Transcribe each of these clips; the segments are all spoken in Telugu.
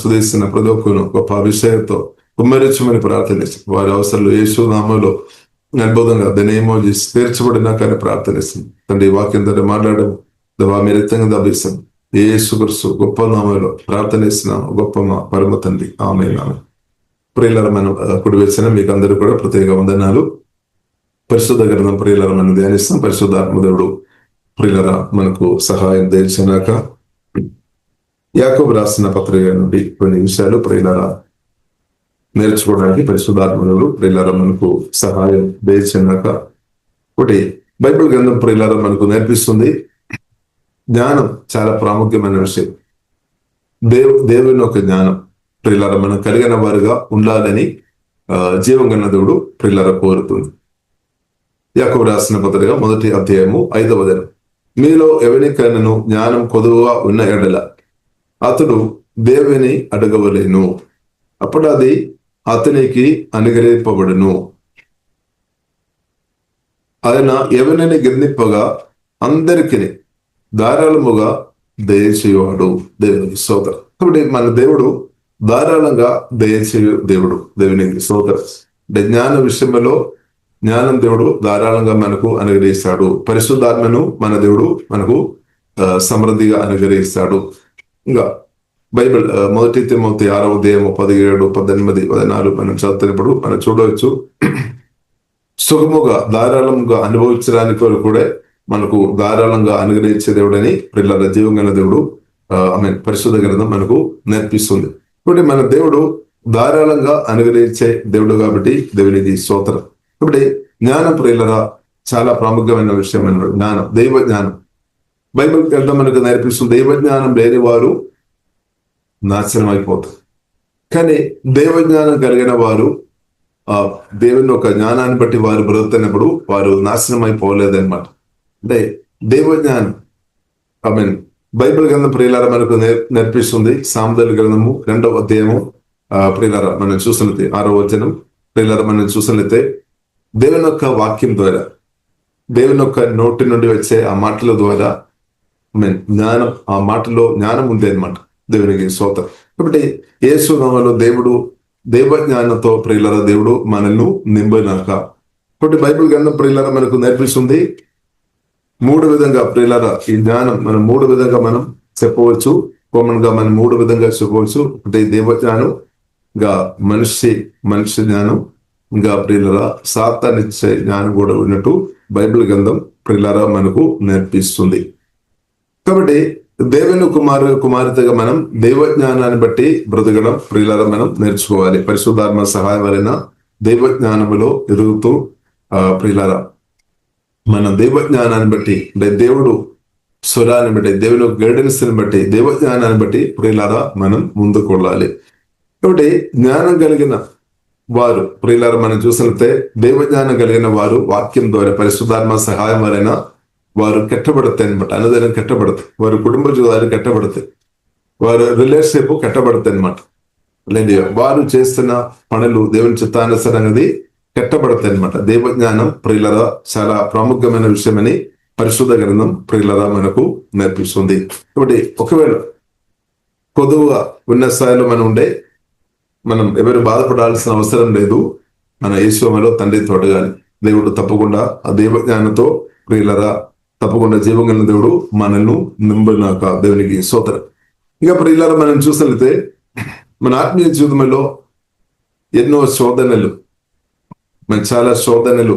సుధిస్తున్న ప్రతి ఒక్కరు గొప్ప అభిషేకంతో కుమ్మరించమని ప్రార్థనిస్తుంది. వారి అవసరాలు యేసు నామములో అద్భుతంగా దనేమో చేసి తీర్చబడినా కానీ ప్రార్థనిస్తుంది. తండ్రి వాక్యం తండ్రి మాట్లాడడం దేవా మీరు ఎత్తంగా దభిస్తాం. యేసు క్రీస్తు గొప్ప నామములో ప్రార్థనిస్తున్నాము. గొప్ప మా పరమ తండ్రి ఆమేన్. ప్రియులారా, మనం కుడి వచ్చిన మీకు అందరూ కూడా ప్రత్యేక వందనాలు. పరిశుద్ధ గ్రంథం ప్రియులారా మనం ధ్యానిస్తాం. పరిశుద్ధాత్మ దేవుడు ప్రియులారా మనకు సహాయం దయచేయనాక యాకోబు రాసిన పత్రిక నుండి కొన్ని విషయాలు ప్రియులారా నేర్చుకోవడానికి పరిశుద్ధాత్మ దేవుడు ప్రియులారా మనకు సహాయం దయచేయనాక ఒకటి బైబిల్ గ్రంథం ప్రియులారా మనకు నేర్పిస్తుంది. జ్ఞానం చాలా ప్రాముఖ్యమైన విషయం. దేవుని ఒక జ్ఞానం ప్రియులారా మనం కలిగిన వారుగా ఉండాలని జీవం గన్న దేవుడు ప్రియులారా కోరుతుంది. యాకోబు రాసిన పత్రిక 1వ అధ్యాయము 5వ వచనం, మీలో ఎవరికైనాను జ్ఞానం కొదువుగా ఉన్న ఎడల అతడు దేవుని అడగవలేను, అప్పుడు అది అతనికి అనుగ్రహింపబడును. ఆయన ఎవరిని గర్నింపగా అందరికీ ధారాళముగా దయచేయువాడు. దేవునికి స్తోత్రం. కాబట్టి మన దేవుడు ధారాళంగా దయచేయు దేవుడు. దేవునికి స్తోత్రం. అంటే జ్ఞాన విషయంలో జ్ఞానం దేవుడు ధారాళంగా మనకు అనుగ్రహిస్తాడు. పరిశుద్ధాత్మను మన దేవుడు మనకు సమృద్ధిగా అనుగ్రహిస్తాడు. ఇంకా బైబిల్ 1 తిమోతి 6వ అధ్యాయం 17, 18, 14 మనం చదువుతున్నప్పుడు మనం చూడవచ్చు. సుగముగా ధారాళంగా అనుభవించడానికి కూడా మనకు ధారాళంగా అనుగ్రహించే దేవుడని పిల్లల జీవం గల దేవుడు పరిశుద్ధ గ్రంథం మనకు నేర్పిస్తుంది. కాబట్టి మన దేవుడు ధారాళంగా అనుగ్రహించే దేవుడు కాబట్టి దేవునికి స్తోత్రం. కాబట్టి జ్ఞానం ప్రియులరా చాలా ప్రాముఖ్యమైన విషయం. జ్ఞానం, దైవ జ్ఞానం బైబిల్ గ్రంథం మనకు నేర్పిస్తుంది. దైవ జ్ఞానం లేని వారు నాశనం అయిపోతారు. కానీ దైవ జ్ఞానం కలిగిన వారు దేవుని ఒక జ్ఞానాన్ని బట్టి వారు బ్రతుకుతున్నప్పుడు వారు నాశనం అయిపోలేదన్నమాట. అంటే దైవ జ్ఞానం బైబిల్ గ్రంథం ప్రియులారా మనకు నేర్పిస్తుంది. సామెతల గ్రంథము 2వ అధ్యాయము ప్రియులారా మనం చూసినట్లయితే 6వ వచనం ప్రియులారా మనం చూసినట్లయితే దేవుని యొక్క వాక్యం ద్వారా, దేవుని యొక్క నోటి నుండి వచ్చే ఆ మాటల ద్వారా జ్ఞానం, ఆ మాటలో జ్ఞానం ఉంది అనమాట. దేవునికి స్తోత్రం. కాబట్టి యేసు నామములో దేవుడు దైవ జ్ఞానంతో ప్రియులారా దేవుడు మనల్ని నింపినాక. కాబట్టి బైబిల్ గ్రంథం ప్రియులారా మనకు నేర్పిస్తుంది 3 విధంగా ప్రియులారా ఈ జ్ఞానం మనం 3 విధంగా మనం చెప్పవచ్చు. కామన్ గా మనం 3 విధంగా చెప్పవచ్చు. అంటే దైవ జ్ఞానం, ఇంకా మనిషి జ్ఞానం, ఇంకా ప్రియులారా సాతానిచ్చే జ్ఞానం కూడా ఉన్నట్టు బైబిల్ గ్రంథం ప్రియులారా మనకు నేర్పిస్తుంది. కాబట్టి దేవుని కుమార్తెగా మనం దైవ జ్ఞానాన్ని బట్టి బ్రతకడం ప్రియులారా మనం నేర్చుకోవాలి. పరిశుద్ధాత్మ సహాయం వలన దైవ జ్ఞానములో ఎదుగుతూ ప్రియులారా మన దైవ జ్ఞానాన్ని బట్టి, అంటే దేవుడు స్వరాన్ని బట్టి, దేవుని గైడెన్స్ ని బట్టి, దైవ జ్ఞానాన్ని బట్టి ప్రియులారా మనం ముందుకు వెళ్ళాలి. కాబట్టి జ్ఞానం కలిగిన వారు ప్రియులారా మనం చూసినట్లయితే దైవ జ్ఞానం కలిగిన వారు వాక్యం ద్వారా పరిశుద్ధాత్మ సహాయం వలన వారు కట్టబడతాయి అనమాట. అనుదినం కట్టబడతాయి. వారి కుటుంబ జీవితాలు కట్టబడతాయి. వారి రిలేషన్షిప్ కట్టబడతాయి అనమాట. లేదు వారు చేస్తున్న పనులు దేవుని చిత్తానుసారంగా కట్టబడతాయి అనమాట. దైవ జ్ఞానం ప్రియులారా చాలా ప్రాముఖ్యమైన విషయమని పరిశుద్ధ గ్రంథం ప్రియులారా మనకు నేర్పిస్తుంది. కాబట్టి ఒకవేళ కొద్దుగా ఉన్న స్థాయిలో మనం ఎవరు బాధపడాల్సిన అవసరం లేదు. మన యేసులో తండ్రి తోడగాలి. దేవుడు తప్పకుండా ఆ దైవ జ్ఞానంతో ప్రియులారా తప్పకుండా జీవం కలిగిన దేవుడు మనల్ని నింపినాక. దేవునికి స్తోత్రం. ఇంకా ప్రియులారా మనం చూసినట్లయితే మన ఆత్మీయ జీవితంలో ఎన్నో శోధనలు, చాలా శోధనలు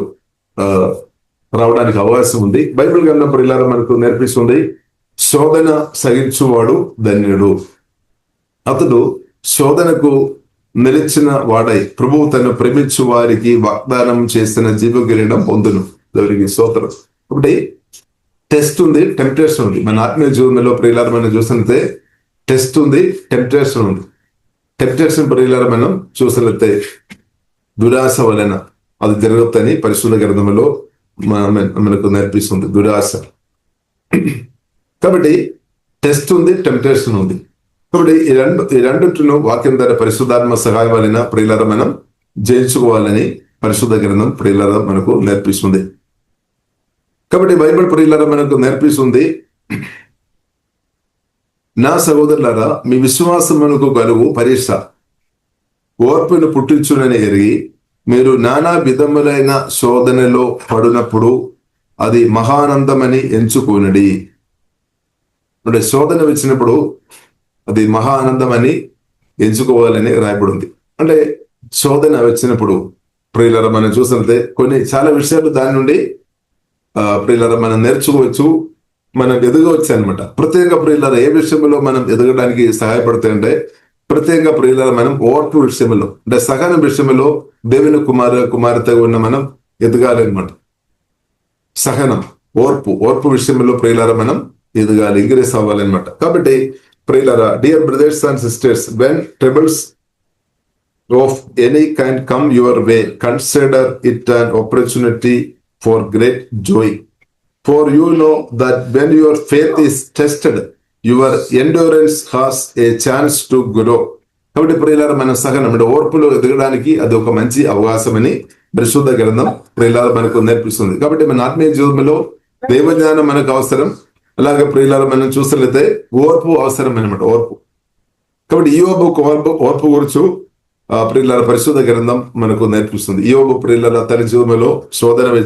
రావడానికి అవకాశం ఉంది. బైబిల్ గ్రంథం ప్రియులారా మనకు నేర్పిస్తుంది. శోధన సహించువాడు ధన్యుడు, అతడు శోధనకు నిలిచిన వాడై ప్రభువు తను ప్రేమించు వారికి వాగ్దానం చేసిన జీవ కిరీటం పొందును. దేవునికి స్తోత్రం. కాబట్టి టెస్ట్ ఉంది, టెంప్టేషన్ ఉంది. మన ఆత్మీయ జీవనంలో ప్రియులారా మనం చూసినట్లయితే టెస్ట్ ఉంది, టెంప్టేషన్ ఉంది. టెంప్టేషన్ ప్రియులారా మనం చూసినట్లయితే దురాశ వలన అది జరుగుతుందని పరిశుద్ధ గ్రంథంలో మనకు నేర్పిస్తుంది. దురాశ. కాబట్టి టెస్ట్ ఉంది, టెంప్టేషన్ ఉంది. కాబట్టి ఈ రెండింటిను వాక్యం ద్వారా పరిశుద్ధాత్మ సహాయం వలన ప్రియులారా మనం జయించుకోవాలని పరిశుద్ధ గ్రంథం ప్రియులారా మనకు నేర్పిస్తుంది. కాబట్టి బైబిల్ ప్రియులారా మనకు నేర్పిస్తుంది నా సహోదరులారా, మీ విశ్వాసమునకు కలుగు పరీక్ష ఓర్పును పుట్టించునని ఎరిగి మీరు నానా విధములైన శోధనలో పడినప్పుడు అది మహానందమని ఎంచుకోనడి. అంటే శోధన వచ్చినప్పుడు అది మహా ఆనందం అని ఎంచుకోవాలని రాయబడింది. అంటే శోధన వచ్చినప్పుడు ప్రియులారా మనం చూసినట్లయితే చాలా విషయాలు దాని నుండి ప్రియులారా మనం నేర్చుకోవచ్చు, మనం ఎదగవచ్చు అనమాట. ప్రత్యేకంగా ప్రియులారా ఏ విషయంలో మనం ఎదగడానికి సహాయపడతాయంటే, ప్రత్యేకంగా ప్రియులారా మనం ఓర్పు విషయంలో, అంటే సహనం విషయంలో దేవుని కుమార్తెగా ఉన్న మనం ఎదగాలి అనమాట. సహనం, ఓర్పు విషయంలో ప్రియులారా మనం ఎదగాలి, ఇంక్రీస్ అవ్వాలన్నమాట. కాబట్టి ప్రియులారా, dear brothers and sisters, when troubles of any kind come your way, consider it an opportunity for great joy. For you know that when your faith is tested, your endurance has a chance to grow. కాబట్టి ప్రియులారా మన సహనం అంటే ఓర్పులో ఎదగడానికి అది ఒక మంచి అవకాశం అని పరిశుద్ధ గ్రంథం ప్రియులారా మనకు నేర్పిస్తుంది. కాబట్టి మన ఆత్మీయ జీవితంలో దైవజ్ఞానం మనకు అవసరం. అలాగే ప్రియులారా మనం చూసినట్లయితే ఓర్పు అవసరం అనమాట, ఓర్పు. కాబట్టి ఓర్పు గురించి ప్రియులారా పరిశుద్ధ గ్రంథం మనకు నేర్పిస్తుంది. యోబు ప్రియులారా తన జీవితంలో శోధనలు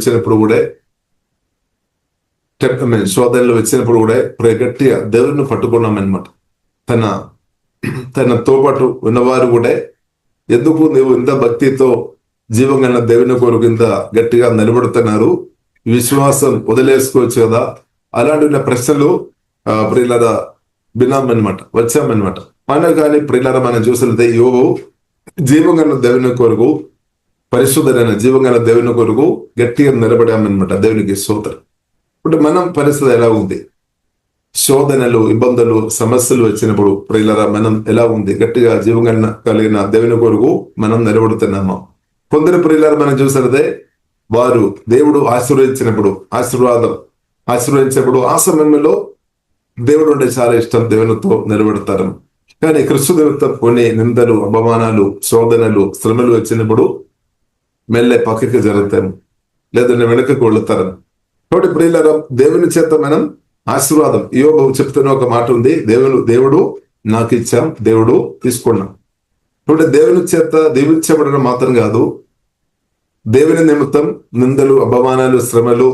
వచ్చినప్పుడు కూడా గట్టిగా దేవుడిని పట్టుకున్నామన్నమాట. తన తోపాటు ఉన్నవారు కూడా ఎందుకు నువ్వు ఇంత భక్తితో జీవం గల దేవుని కొరకు ఇంత గట్టిగా నిలబడుతున్నారు, విశ్వాసం వదిలేసుకోవచ్చు కదా, అలాంటి ప్రశ్నలు ప్రియులారా వచ్చామన్నమాట. మన కానీ ప్రియులారా మనం చూసినట్లయితే యోబు జీవం గల దేవుని కొరకు, పరిశుద్ధమైన జీవం గల దేవుని కొరకు గట్టిగా నిలబడామన్నమాట. దేవునికి స్తోత్రం. ఇప్పుడు మనం పరిస్థితి ఎలా ఉంది? శోధనలు, ఇబ్బందులు, సమస్యలు వచ్చినప్పుడు ప్రియులారా మనం ఎలా ఉంది? గట్టిగా జీవం కలిగిన దేవుని కొరకు మనం నిలబడుతున్నామా? కొందరు ప్రియులారా మనం చూసినదే వారు దేవుడు ఆశీర్వదించినప్పుడు ఆ సమయంలో దేవుడు అంటే చాలా ఇష్టం, దేవునితో నిలబడతారు. కానీ క్రీస్తు నిమిత్తం కొన్ని నిందలు, అపమానాలు, శోధనలు, శ్రమలు వచ్చినప్పుడు మెల్లె పక్కకి జరుగుతాము, లేదంటే వెనకకు వెళుతారు. కాబట్టి ప్రియులారా దేవుని చేత మనం ఆశీర్వాదం, యోబు చెప్తున్న ఒక మాట ఉంది, దేవుడు నాకు ఇచ్చాం, దేవుడు తీసుకున్నాం. కాబట్టి దేవుని చేత దీవించబడడం మాత్రం కాదు, దేవుని నిమిత్తం నిందలు, అపమానాలు, శ్రమలు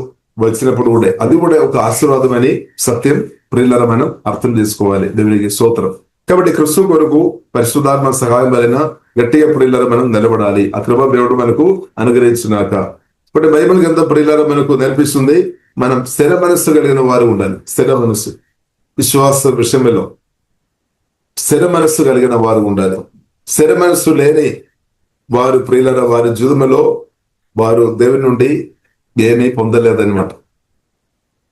వచ్చినప్పుడు కూడా అది కూడా ఒక ఆశీర్వాదం అని సత్యం ప్రియులారా మనం అర్థం చేసుకోవాలి. దేవునికి స్తోత్రం. కాబట్టి క్రీస్తు కొరకు పరిశుద్ధాత్మ సహాయం వలన గట్టిగా ప్రియులారా మనం నిలబడాలి. ఆ కృప దేవుడు మనకు అనుగ్రహించునాక. కాబట్టి బైబిల్ గ్రంథం ప్రియులారా మనకు నేర్పిస్తుంది, మనం స్థిర మనస్సు కలిగిన వారు ఉండాలి. స్థిర మనస్సు, విశ్వాస విషయంలో స్థిర మనస్సు కలిగిన వారు ఉండాలి. స్థిర మనస్సు లేని వారు ప్రియులారా వారి జీవితంలో వారు దేవుని నుండి ఏమీ పొందలేదన్నమాట.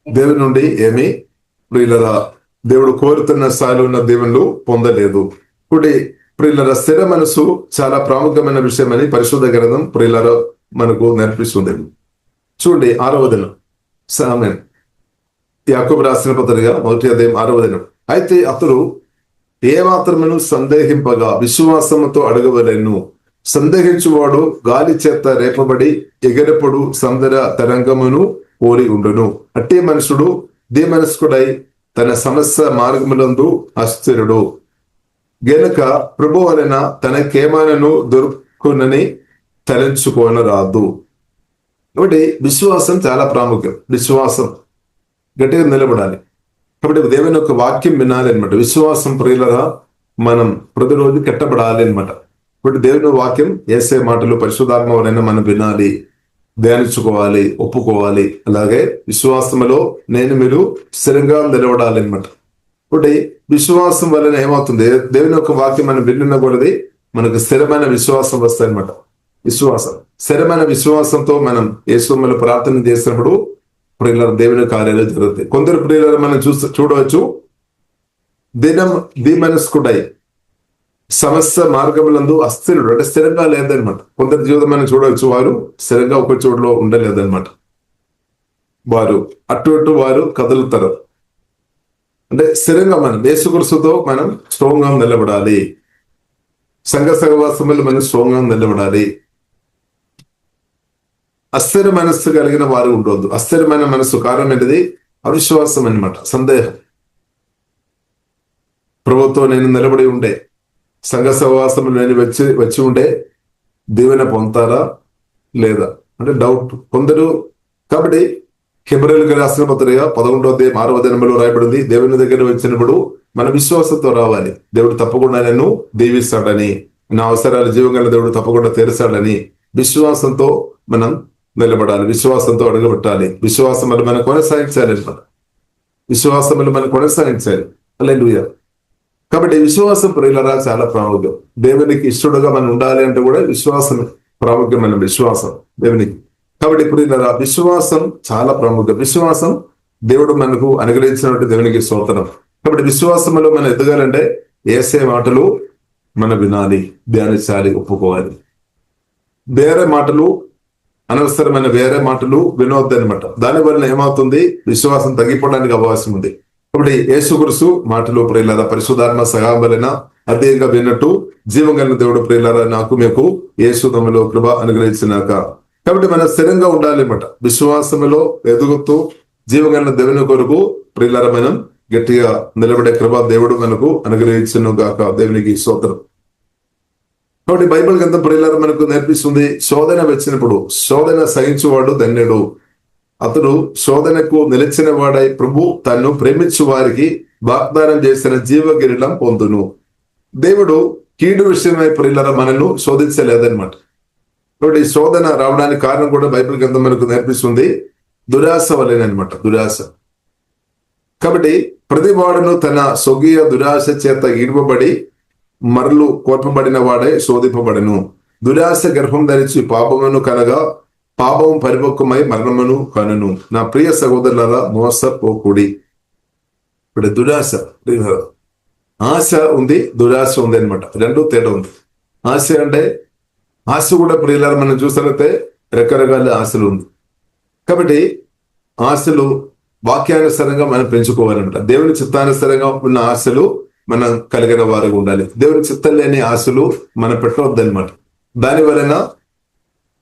దేవుని నుండి ఏమీ ప్రియులారా దేవుడు కోరుతున్న స్థాయిలో ఉన్న దేవుళ్ళు పొందలేదు. ఇప్పుడు ప్రియులారా స్థిర మనసు చాలా ప్రాముఖ్యమైన విషయం అని పరిశుద్ధ గ్రంథం ప్రియులారా మనకు నేర్పిస్తుంది. చూడండి 6వ వచనం, యాకోబు రాసిన పత్రిక 1వ అధ్యాయం 6వ వచనం. అయితే అతడు ఏ మాత్రమును సందేహింపగా విశ్వాసముతో అడగవలెను. సందేహించువాడు గాలి చేత రేపబడి ఎగరపడు సందర తరంగమును పోలి ఉండును. అట్టే మనుషుడు దీమనస్కుడై తన సమస్య మార్గములందు అస్థిరుడు. గనుక ప్రభు వలన తనకేమానను దొరుకునని తలంచుకోనరాదు. కాబట్టి విశ్వాసం చాలా ప్రాముఖ్యం. విశ్వాసం గట్టిగా నిలబడాలి. కాబట్టి దేవుని యొక్క వాక్యం వినాలి అనమాట. విశ్వాసం ప్రియులరా మనం ప్రతిరోజు కట్టబడాలి అనమాట. ఇప్పుడు దేవుని వాక్యం యేసే మాటలు పరిశుద్ధాత్మ వలన మనం వినాలి, ధ్యానించుకోవాలి, ఒప్పుకోవాలి. అలాగే విశ్వాసంలో మీరు స్థిరంగా నిలబడాలి అనమాట. కాబట్టి విశ్వాసం వలన ఏమవుతుంది? దేవుని యొక్క వాక్యం మనం విన్న కొలది మనకు స్థిరమైన విశ్వాసం వస్తాయి అనమాట. స్థిరమైన విశ్వాసంతో మనం యేసుమల ప్రార్థన చేసినప్పుడు ప్రియుల దేవుని కార్యాలు జరుగుతాయి. కొందరు ప్రియుల మనం చూడవచ్చు, దీమనస్కుడై సమస్య మార్గములందు అస్థిరుడు, అంటే స్థిరంగా లేదనమాట. కొందరి జీవితం మనం చూడవచ్చు, వారు స్థిరంగా ఒక చోటులో ఉండలేదన్నమాట. వారు అటు వారు కదులుతారు. అంటే స్థిరంగా మనం యేసుక్రీస్తుతో మనం స్ట్రాంగ్ గా నిలబడాలి. సంఘ సహవాసములు మనం స్ట్రాంగ్ గా నిలబడాలి. అస్థిర మనస్సు కలిగిన వారు ఉండవద్దు. అస్థిరమైన మనస్సు కారణం ఏంటిది? అవిశ్వాసం అనమాట, సందేహం. ప్రభుతో నేను నిలబడి ఉండే, సంఘ సహవాసములు నేను వచ్చి ఉండే దీవెన పొందుతారా లేదా అంటే డౌట్ కొందరు. కాబట్టి హెబ్రీయులకు రాసిన పత్రిక 11వ అధ్యాయం 6వ వచనంలో రాయబడింది, దేవుని దగ్గర వచ్చినప్పుడు మన విశ్వాసంతో రావాలి. దేవుడు తప్పకుండా నన్ను దీవిస్తాడని, నా అవసరాలు జీవంగల దేవుడు తప్పకుండా తీరుస్తాడని విశ్వాసంతో మనం నిలబడాలి, విశ్వాసంతో అడగబెట్టాలి, విశ్వాసం వల్ల మనం కొనసాగించాలి అనమాట. విశ్వాసం వల్ల మనం కొనసాగించాలి. హల్లెలూయా. కాబట్టి విశ్వాసం ప్రియులారా చాలా ప్రాముఖ్యం. దేవునికి ఇష్టడుగా మనం ఉండాలి అంటే కూడా విశ్వాసం ప్రాముఖ్యమైన విశ్వాసం దేవునికి. కాబట్టి ప్రియులారా విశ్వాసం చాలా ప్రాముఖ్యం. విశ్వాసం దేవుడు మనకు అనుగ్రహించినటువంటి దేవునికి స్తోత్రం. కాబట్టి విశ్వాసంలో మనం ఎదగాలంటే యేసయ్య మాటలు మనం వినాలి, ధ్యానించాలి, ఒప్పుకోవాలి. వేరే మాటలు, అనవసరమైన వేరే మాటలు వినవద్దు అనమాట. దానివల్ల ఏమవుతుంది, విశ్వాసం తగ్గిపోవడానికి అవకాశం ఉంది. కాబట్టి యేసుక్రీస్తు మాటలు ప్రియులారా పరిశుద్ధాత్మ సహాయం వలన అదేంగా విన్నట్టు జీవం కలిగిన దేవుడు ప్రియులారా నాకు మీకు యేసు నామములో కృప అనుగ్రహించినాక. కాబట్టి మనం స్థిరంగా ఉండాలి అన్నమాట. విశ్వాసములో ఎదుగుతూ జీవం కలిగిన దేవుని కొరకు ప్రియులారా మనం గట్టిగా నిలబడే కృప దేవుడు మనకు అనుగ్రహించును గాక. దేవునికి స్తోత్రం. కాబట్టి బైబిల్ గ్రంథం ప్రియులారా మనకు నేర్పిస్తుంది, శోధన వచ్చినప్పుడు శోధన సహించువాడు ధన్యుడు, అతడు శోధనకు నిలిచిన వాడై ప్రభు తన్ను ప్రేమించు వారికి వాగ్దానం చేసిన జీవ కిరీటం పొందును. దేవుడు కీడు విషయమై ప్రియులారా మనల్ని శోధించలేదన్నమాట. కాబట్టి శోధన రావడానికి కారణం కూడా బైబిల్ గ్రంథం మనకు నేర్పిస్తుంది, దురాశ వలెనమాట, దురాశ. కాబట్టి ప్రతి వాడును తన స్వకీయ దురాశ చేత ఈడ్వబడి మరలు కోల్పబడిన వాడే శోధింపబడను. దురాశ గర్భం ధరించి పాపమును కనగా పాపం పరిపక్వమై మరణమును కనును. నా ప్రియ సహోదరులారా మోసపోకుడి. ఇప్పుడు దురాశ, ఆశ ఉంది, దురాశ ఉంది అనమాట. రెండు తేడా ఉంది. ఆశ అంటే ఆశ కూడా ప్రియులారా మనం చూసినట్లయితే రకరకాల ఆశలు ఉంది. కాబట్టి ఆశలు వాక్యానుసారంగా మనం పెంచుకోవాలన్నమాట. దేవుని చిత్తానుసారంగా ఉన్న ఆశలు మనం కలిగిన వారికి ఉండాలి. దేవుని చిత్తం లేని ఆశలు మనం పెట్టవద్దనమాట. దాని వలన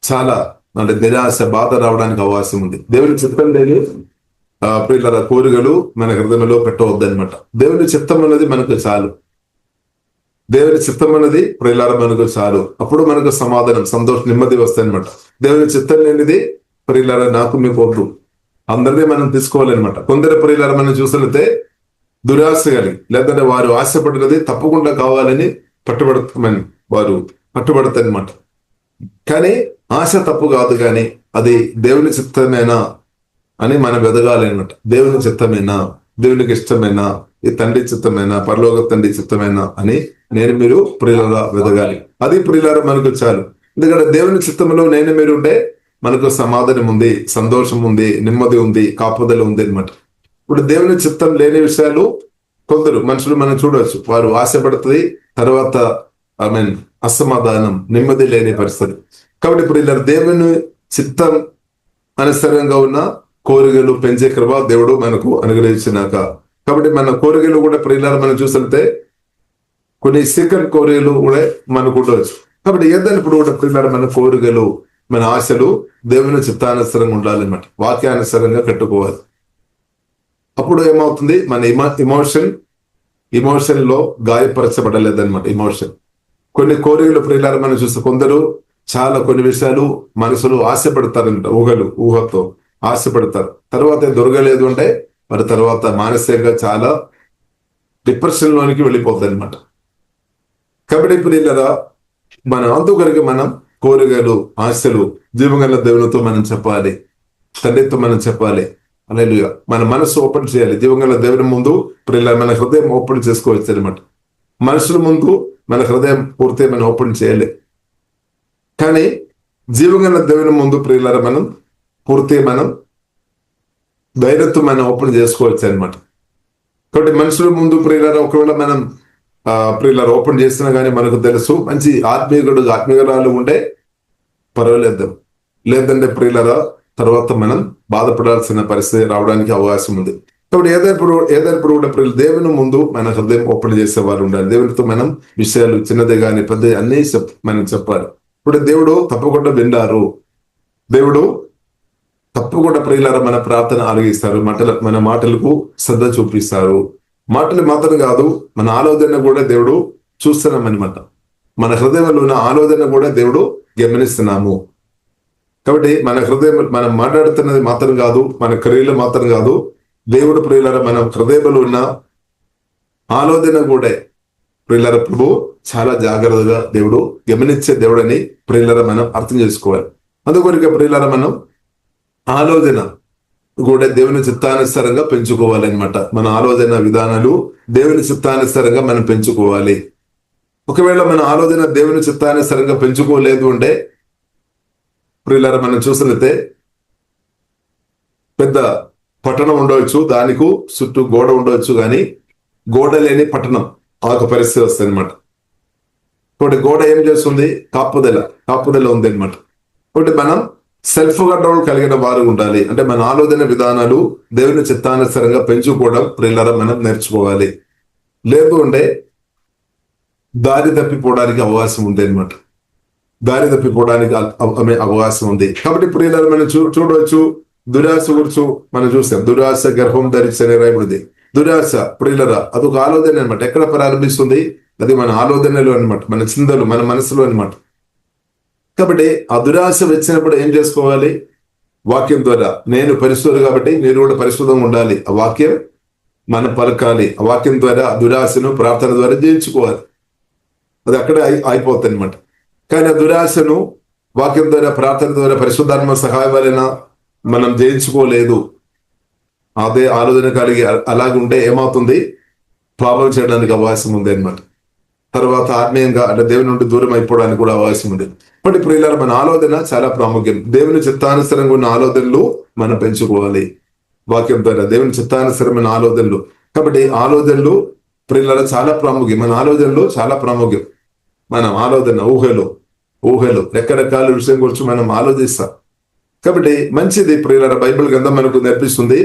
చాలా అంటే నిరాశ, బాధ రావడానికి అవకాశం ఉంది. దేవుని చిత్తం లేని ప్రియులారా కోరికలు మన హృదయంలో పెట్టవద్దనమాట. దేవుని చిత్తం అన్నది మనకు చాలు. దేవుని చిత్తం అన్నది ప్రియులారా మనకు చాలు. అప్పుడు మనకు సమాధానం, సంతోషం, నెమ్మది వస్తాయి అనమాట. దేవుని చిత్తం లేనిది ప్రియులారా నాకు మీకు వద్దు, అందరినీ మనం తీసుకోవాలన్నమాట. కొందరు ప్రియులారా మనం చూసినట్లయితే దురాశ కలిగి, లేదంటే వారు ఆశపడినది తప్పకుండా కావాలని వారు పట్టుబడతారనమాట. కానీ ఆశ తప్పు కాదు, కానీ అది దేవుని చిత్తమేనా అని మనం వెదగాలి అనమాట. దేవుని చిత్తమేనా, దేవునికి ఇష్టమేనా, ఈ తండ్రి చిత్తమేనా, పరలోక తండ్రి చిత్తమేనా అని మీరు ప్రియులారా వెదగాలి. అది ప్రియులారా మనకు చాలు. ఎందుకంటే దేవుని చిత్తంలో మీరు ఉంటే మనకు సమాధానం ఉంది, సంతోషం ఉంది, నెమ్మది ఉంది, కాపుదల ఉంది అనమాట. ఇప్పుడు దేవుని చిత్తం లేని విషయాలు కొందరు మనుషులు మనం చూడవచ్చు, వారు ఆశపడుతుంది, తర్వాత అసమాధానం, నెమ్మది లేని పరిస్థితి. కాబట్టి ఇప్పుడు ఇలా దేవుని చిత్తం అనుసరంగా ఉన్న కోరికలు పెంచే కృప దేవుడు మనకు అనుగ్రహించినాక. కాబట్టి మన కోరికలు కూడా ప్రియులారా మనం చూసితే కొన్ని సీక్రెట్ కోరికలు కూడా మనకు ఉండవచ్చు. కాబట్టి ఏదైనా ఇప్పుడు కూడా ప్రియులారా మన కోరికలు, మన ఆశలు దేవుని చిత్తానుసరంగా ఉండాలన్నమాట. వాక్యానుసరంగా కట్టుకోవాలి. అప్పుడు ఏమవుతుంది, మన ఇమోషన్ లో గాయపరచబడలేదన్నమాట. ఇమోషన్ కొన్ని కోరికలు ప్రియులారా మనం చూస్తే కొందరు చాలా కొన్ని విషయాలు మనసులో ఆశపడతారంట, ఊహతో ఆశపడతారు. తర్వాత దొరకలేదు అంటే మరి తర్వాత మానసికంగా చాలా డిప్రెషన్ లోనికి వెళ్ళిపోతుంది అనమాట. కాబట్టి ప్రియులారా మన అందుకరికి మనం కోరికలు, ఆశలు జీవగల దేవునితో మనం చెప్పాలి, తండ్రితో మనం చెప్పాలి. హల్లెలూయా. మన మనసు ఓపెన్ చేయాలి. జీవగల దేవుని ముందు ప్రియులారా మన హృదయం ఓపెన్ చేసుకోవచ్చు అనమాట. మనుషుల ముందు మన హృదయం పూర్తిగా మనం ఓపెన్ చేయాలి. కానీ జీవగల దేవుని ముందు ప్రియులారా మనం పూర్తిగా మనం ధైర్యంతో మనం ఓపెన్ చేసుకోవచ్చు అనమాట. కాబట్టి మనుషుల ముందు ప్రియులారా ఒకవేళ మనం ప్రియులారా ఓపెన్ చేసినా కానీ మనకు తెలుసు మంచి ఆత్మీయురాలు ఉంటే పర్వాలేదు. లేదంటే ప్రియులారా తర్వాత మనం బాధపడాల్సిన పరిస్థితి రావడానికి అవకాశం ఉంది. కాబట్టి ఏదైనా కూడా ప్రియులు దేవుని ముందు మన హృదయం ఓపెన్ చేసేవారు ఉండాలి. దేవునితో మనం విషయాలు చిన్నదే కానీ పెద్ద అన్నీ మనం చెప్పాలి. ఇప్పుడు దేవుడు తప్పకుండా విన్నారు. దేవుడు తప్పకుండా ప్రియులారా మన ప్రార్థన ఆలగిస్తారు, మన మాటలకు శ్రద్ధ చూపిస్తారు. మాటలు మాత్రం కాదు, మన ఆలోచన కూడా దేవుడు చూస్తున్నాం అనమాట. మన హృదయంలో ఉన్న ఆలోచన కూడా దేవుడు గమనిస్తున్నాము. కాబట్టి మన హృదయం, మనం మాట్లాడుతున్నది మాత్రం కాదు, మన క్రియలు మాత్రం కాదు, దేవుడు ప్రియులారా మన హృదయంలో ఉన్న ఆలోచన కూడా ప్రియులారా ప్రభు చాలా జాగ్రత్తగా దేవుడు గమనించే దేవుడని ప్రియులారా మనం అర్థం చేసుకోవాలి. అందుకొరిక ప్రియులారా మనం ఆలోచన కూడా దేవుని చిత్తానుసారంగా పెంచుకోవాలన్నమాట. మన ఆలోచన విధానాలు దేవుని చిత్తానుసారంగా మనం పెంచుకోవాలి. ఒకవేళ మన ఆలోచన దేవుని చిత్తానుసారంగా పెంచుకోలేదు అంటే ప్రియులారా మనం చూసినట్లయితే పెద్ద పట్టణం ఉండవచ్చు, దానికి చుట్టూ గోడ ఉండవచ్చు, కానీ గోడ లేని పట్టణం ఆ ఒక పరిస్థితి వస్తుంది అనమాట. కాబట్టి గోడ ఏం చేస్తుంది? కాపుదల ఉంది అనమాట. కాబట్టి మనం సెల్ఫ్ కంట్రోల్ కలిగిన వారు ఉండాలి. అంటే మన ఆలోచన విధానాలు దేవుని చిత్తానుసారంగా పెంచుకోవడం ప్రియులారా మనం నేర్చుకోవాలి. లేదు అంటే దారి తప్పిపోవడానికి అవకాశం ఉంది అనమాట. దారి తప్పిపోవడానికి అవకాశం ఉంది. కాబట్టి ప్రియులారా మనం చూడవచ్చు, దురాశ గురించి మనం చూస్తాం. దురాశ గర్భం ధరించని రాయబడింది. దురాశ ప్రియులారా అదొక ఆలోచన అనమాట. ఎక్కడ ప్రారంభిస్తుంది? అది మన ఆలోచనలో అనమాట, మన చింతలు, మన మనసులో అనమాట. కాబట్టి ఆ దురాశ వచ్చినప్పుడు ఏం చేసుకోవాలి? వాక్యం ద్వారా, నేను పరిశుద్ధుడు కాబట్టి మీరు కూడా పరిశుద్ధంగా ఉండాలి. ఆ వాక్యం మనం పలకాలి. ఆ వాక్యం ద్వారా దురాశను ప్రార్థన ద్వారా జయించుకోవాలి. అది అక్కడే అయిపోతుంది అనమాట. కానీ ఆ దురాశను వాక్యం ద్వారా, ప్రార్థన ద్వారా, పరిశుద్ధాత్మ సహాయం వలన మనం జయించుకోలేదు. అదే ఆలోచన కలిగి అలాగుంటే ఏమవుతుంది? పాపం చేయడానికి అవకాశం ఉంది అనమాట. తర్వాత ఆత్మీయంగా అంటే దేవుని నుండి దూరం అయిపోవడానికి కూడా అవకాశం ఉంది. కాబట్టి ప్రియులారా మన ఆలోచన చాలా ప్రాముఖ్యం. దేవుని చిత్తానుసరంగా ఉన్న ఆలోచనలు మనం పెంచుకోవాలి వాక్యం ద్వారా, దేవుని చిత్తానుసరమైన ఆలోచనలు. కాబట్టి ఆలోచనలు ప్రియులారా చాలా ప్రాముఖ్యం. మన ఆలోచనలు చాలా ప్రాముఖ్యం. మనం ఆలోచన, ఊహలు రకరకాల విషయం గురించి మనం ఆలోచిస్తాం. కాబట్టి మంచిది ప్రియులారా. బైబిల్ గ్రంథం మనకు నేర్పిస్తుంది.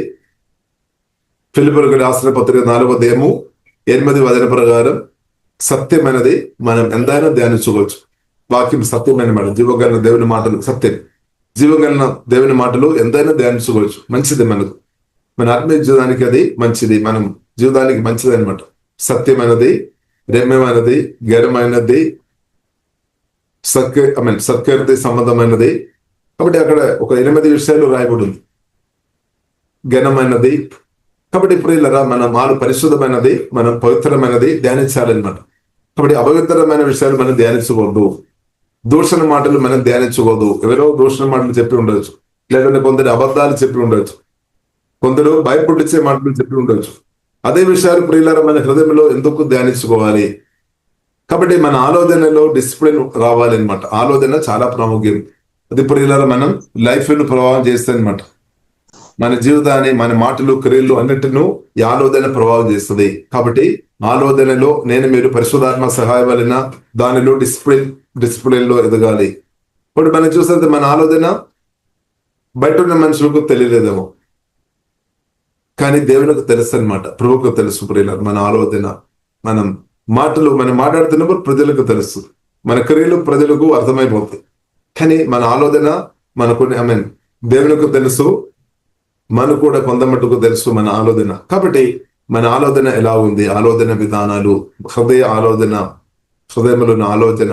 ఫిలిప్పీయులకు రాసిన పత్రిక 4వ అధ్యాయము 8వ వచనం ప్రకారం సత్యమైనది మనం ఎంతైనా ధ్యానించుకోవచ్చు. వాక్యం సత్యమైన మాట, జీవగలన దేవుని మాటలు సత్యం. జీవగలన దేవుని మాటలు ఎంతైనా ధ్యానించుకోవచ్చు. మంచిది మనకు, మన ఆత్మీయ జీవితానికి అది మంచిది, మనం జీవితానికి మంచిది అనమాట. సత్యమైనది, రమ్యమైనది, గరమైనది, సత్కీర్తి సంబంధమైనది. కాబట్టి అక్కడ ఒక 8 విషయాలు రాయబడింది. ఘనమైనది. కాబట్టి ప్రియులారా మన పరిశుద్ధమైనది, మనం పవిత్రమైనది ధ్యానించాలన్నమాట. కాబట్టి అపవిత్రమైన విషయాలు మనం ధ్యానించకూడదు. దూషణ మాటలు మనం ధ్యానించకూడదు. ఎవరో దూషణ మాటలు చెప్పి ఉండొచ్చు, లేదంటే కొందరు అబద్ధాలు చెప్పి ఉండొచ్చు, కొందరు భయపుట్టించే మాటలు చెప్పి ఉండొచ్చు. అదే విషయాలు ప్రియులారా మన హృదయంలో ఎందుకు ధ్యానించుకోవాలి? కాబట్టి మన ఆలోచనలో డిసిప్లిన్ రావాలన్నమాట. ఆలోచన చాలా ప్రాముఖ్యం. అది ప్రియులారా మనం లైఫ్ ను ప్రభావం చేస్తుంది అనమాట. మన జీవితాన్ని, మన మాటలు, క్రియలు అన్నిటిను ఈ ఆలోచన ప్రభావం చేస్తుంది. కాబట్టి ఆలోచనలో మీరు పరిశుద్ధాత్మ సహాయం వలన దానిలో డిసిప్లిన్ లో ఎదగాలి. ఇప్పుడు మనం చూస్తే మన ఆలోచన బయట ఉన్న మనుషులకు తెలియలేదేమో, కానీ దేవునికి తెలుసు అనమాట. ప్రభువుకు తెలుసు ప్రియులారా మన ఆలోచన. మనం మాట్లాడుతున్నప్పుడు ప్రజలకు తెలుసు, మన క్రియలు ప్రజలకు అర్థమైపోతాయి. కానీ మన ఆలోచన మనకు దేవునికి తెలుసు, మనకు కూడా కొంత మట్టుకు తెలుసు మన ఆలోచన. కాబట్టి మన ఆలోచన ఎలా ఉంది? ఆలోచన విధానాలు, హృదయంలో ఉన్న ఆలోచన,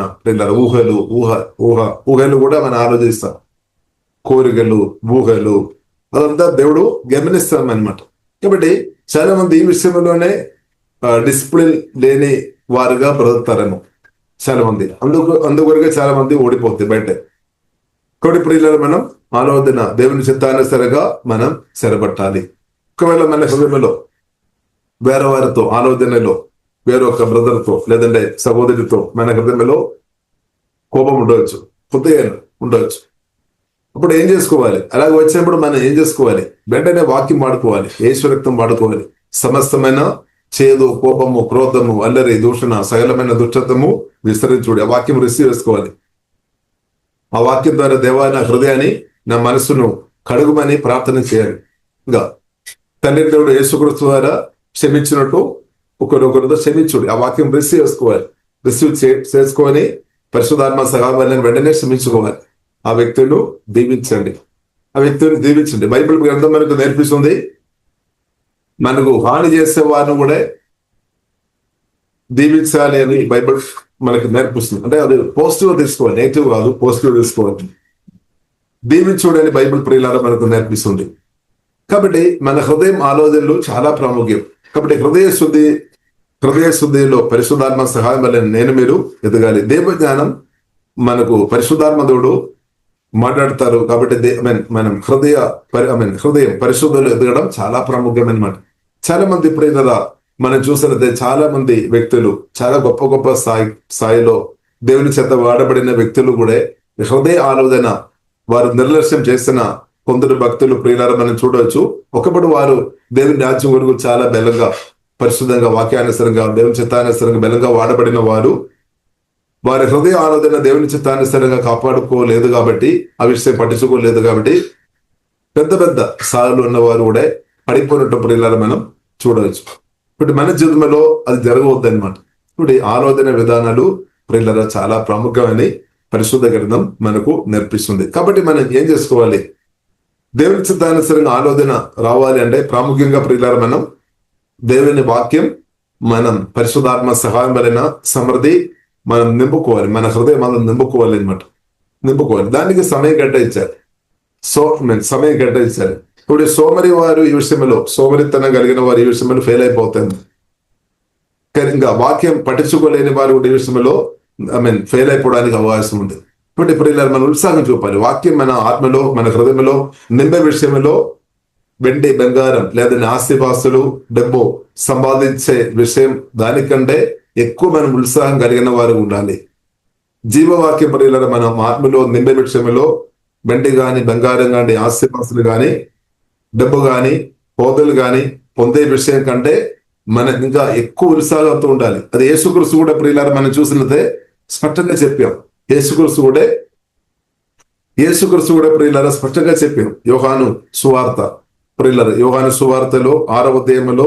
ఊహలు కూడా మనం ఆలోచిస్తాం. కోరికలు, ఊహలు అదంతా దేవుడు గమనిస్తాం అనమాట. కాబట్టి చాలా మంది ఈ విషయంలోనే డిసిప్లిన్ లేని వారుగా బ్రతుకుతారేమో చాలా మంది. అందుకొరకే చాలా మంది ఓడిపోతాయి బయట. కాబట్టి ప్రియులారా మనం ఆలోచన దేవుని చిత్తానుసారంగా మనం స్థిరపట్టాలి. ఒకవేళ మన హృదయంలో వేరే వారితో ఆలోచనలో వేరొక బ్రదర్తో లేదంటే సహోదరితో మన హృదయంలో కోపం ఉండవచ్చు, హృదయం ఉండవచ్చు. అప్పుడు ఏం చేసుకోవాలి? అలాగే వచ్చినప్పుడు మనం ఏం చేసుకోవాలి? వెంటనే వాక్యం వాడుకోవాలి, యేసు రక్తం వాడుకోవాలి. సమస్తమైన చేదు, కోపము, క్రోధము, అల్లరి, దూషణ, సకలమైన దుష్టత్వము విస్తరించుడి. ఆ వాక్యం రిసీవ్ చేసుకోవాలి. ఆ వాక్యం ద్వారా దేవా నా హృదయాన్ని, నా మనసును కడుగుమని ప్రార్థన చేయాలి. ఇంకా తండ్రి దేవుడు యేసుక్రీస్తు ద్వారా క్షమించినట్టు ఒకరితో క్షమించుడి. ఆ వాక్యం రిసీవ్ చేసుకొని పరిశుద్ధాత్మ సహాయాన్ని వెంటనే క్షమించుకోవాలి. ఆ వ్యక్తులు దీవించండి. బైబిల్ గ్రంథం మనకు నేర్పిస్తుంది మనకు హాని చేసే వారిని కూడా దీవించాలి అని బైబిల్ మనకి నేర్పిస్తుంది. అంటే అది పాజిటివ్ తీసుకోవాలి, నెగిటివ్ కాదు, పాజిటివ్ తీసుకోవాలి. దీవించుడని బైబిల్ ప్రియులారా మనకు నేర్పిస్తుంది. కాబట్టి మన హృదయం ఆలోచనలు చాలా ప్రాముఖ్యం. కాబట్టి హృదయ శుద్ధిలో పరిశుద్ధాత్మ సహాయం వల్ల నేను మీరు ఎదగాలి. దేవ జ్ఞానం మనకు పరిశుద్ధాత్మ దేవుడు మాట్లాడతారు. కాబట్టి మనం హృదయం పరిశుద్ధులు ఎదగడం చాలా ప్రాముఖ్యమన్నమాట. చాలా మంది ప్రియులారా మనం చూసినట్లయితే చాలా మంది వ్యక్తులు చాలా గొప్ప గొప్ప స్థాయిలో దేవుని చేత వాడబడిన వ్యక్తులు కూడా హృదయ ఆలోచన వారు నిర్లక్ష్యం చేసిన కొందరు భక్తులు ప్రియులారా మనం చూడవచ్చు. ఒకప్పుడు వారు దేవుని రాజ్యం కొరకు చాలా బలంగా పరిశుద్ధంగా వాక్యానుసరంగా దేవుని చిత్తానుసరంగా బలంగా వాడబడిన వారి హృదయ ఆలోచన దేవుని చిత్తానుసరంగా కాపాడుకోలేదు కాబట్టి, ఆ విషయం పట్టించుకోలేదు కాబట్టి పెద్ద పెద్ద స్థాయిలో ఉన్నవారు కూడా పడిపోయినట్టు ప్రియులారా మనం చూడవచ్చు. ఇప్పుడు మన జీవితంలో అది జరగవద్దు అనమాట. ఇప్పుడు ఆలోచన విధానాలు ప్రియులారా చాలా ప్రాముఖ్యమని పరిశుద్ధ గ్రంథం మనకు నేర్పిస్తుంది. కాబట్టి మనం ఏం చేసుకోవాలి? దేవుని చిత్తానుసరంగా ఆలోచన రావాలి అంటే ప్రాముఖ్యంగా ప్రియులారా మనం దేవుని వాక్యం, మనం పరిశుద్ధాత్మ సహాయం వలన సమృద్ధి మనం నింపుకోవాలి. మన హృదయం మనం నింపుకోవాలి అనమాట. నింపుకోవాలి. దానికి సమయం కేటాయించాలి. సమయం కేటాయించాలి. ఇప్పుడు సోమరితనం కలిగిన వారు ఈ విషయంలో ఫెయిల్ అయిపోతుంది. ఇంకా వాక్యం పట్టించుకోలేని వారు ఈ విషయంలో ఫెయిల్ అయిపోవడానికి అవకాశం ఉంది. ఇప్పుడు ఇలా మనం ఉత్సాహం చూపాలి. వాక్యం మన ఆత్మలో మన హృదయంలో నింపే విషయంలో వెండి బంగారం లేదని ఆస్తిపాస్తులు డబ్బు సంపాదించే విషయం దానికంటే ఎక్కువ మనం ఉత్సాహం కలిగిన వారు ఉండాలి. జీవవాక్యం ప్రియులారా మనం ఆత్మలో నింపే విషయంలో వెండి గాని బంగారం గాని ఆస్తిపాస్తులు గాని డబ్బు గాని హోదాలు గాని పొందే విషయం కంటే మనం ఇంకా ఎక్కువ ఉత్సాహంతో ఉండాలి. అది యేసుక్రీస్తు కూడా ప్రియులారా మనం చూసినట్లయితే స్పష్టంగా చెప్పాం. యేసుక్రీస్తు కూడా ప్రియులారా స్పష్టంగా చెప్పాం. యోహాను సువార్త ప్రియులారా, యోహాను సువార్తలో 6వ అధ్యాయంలో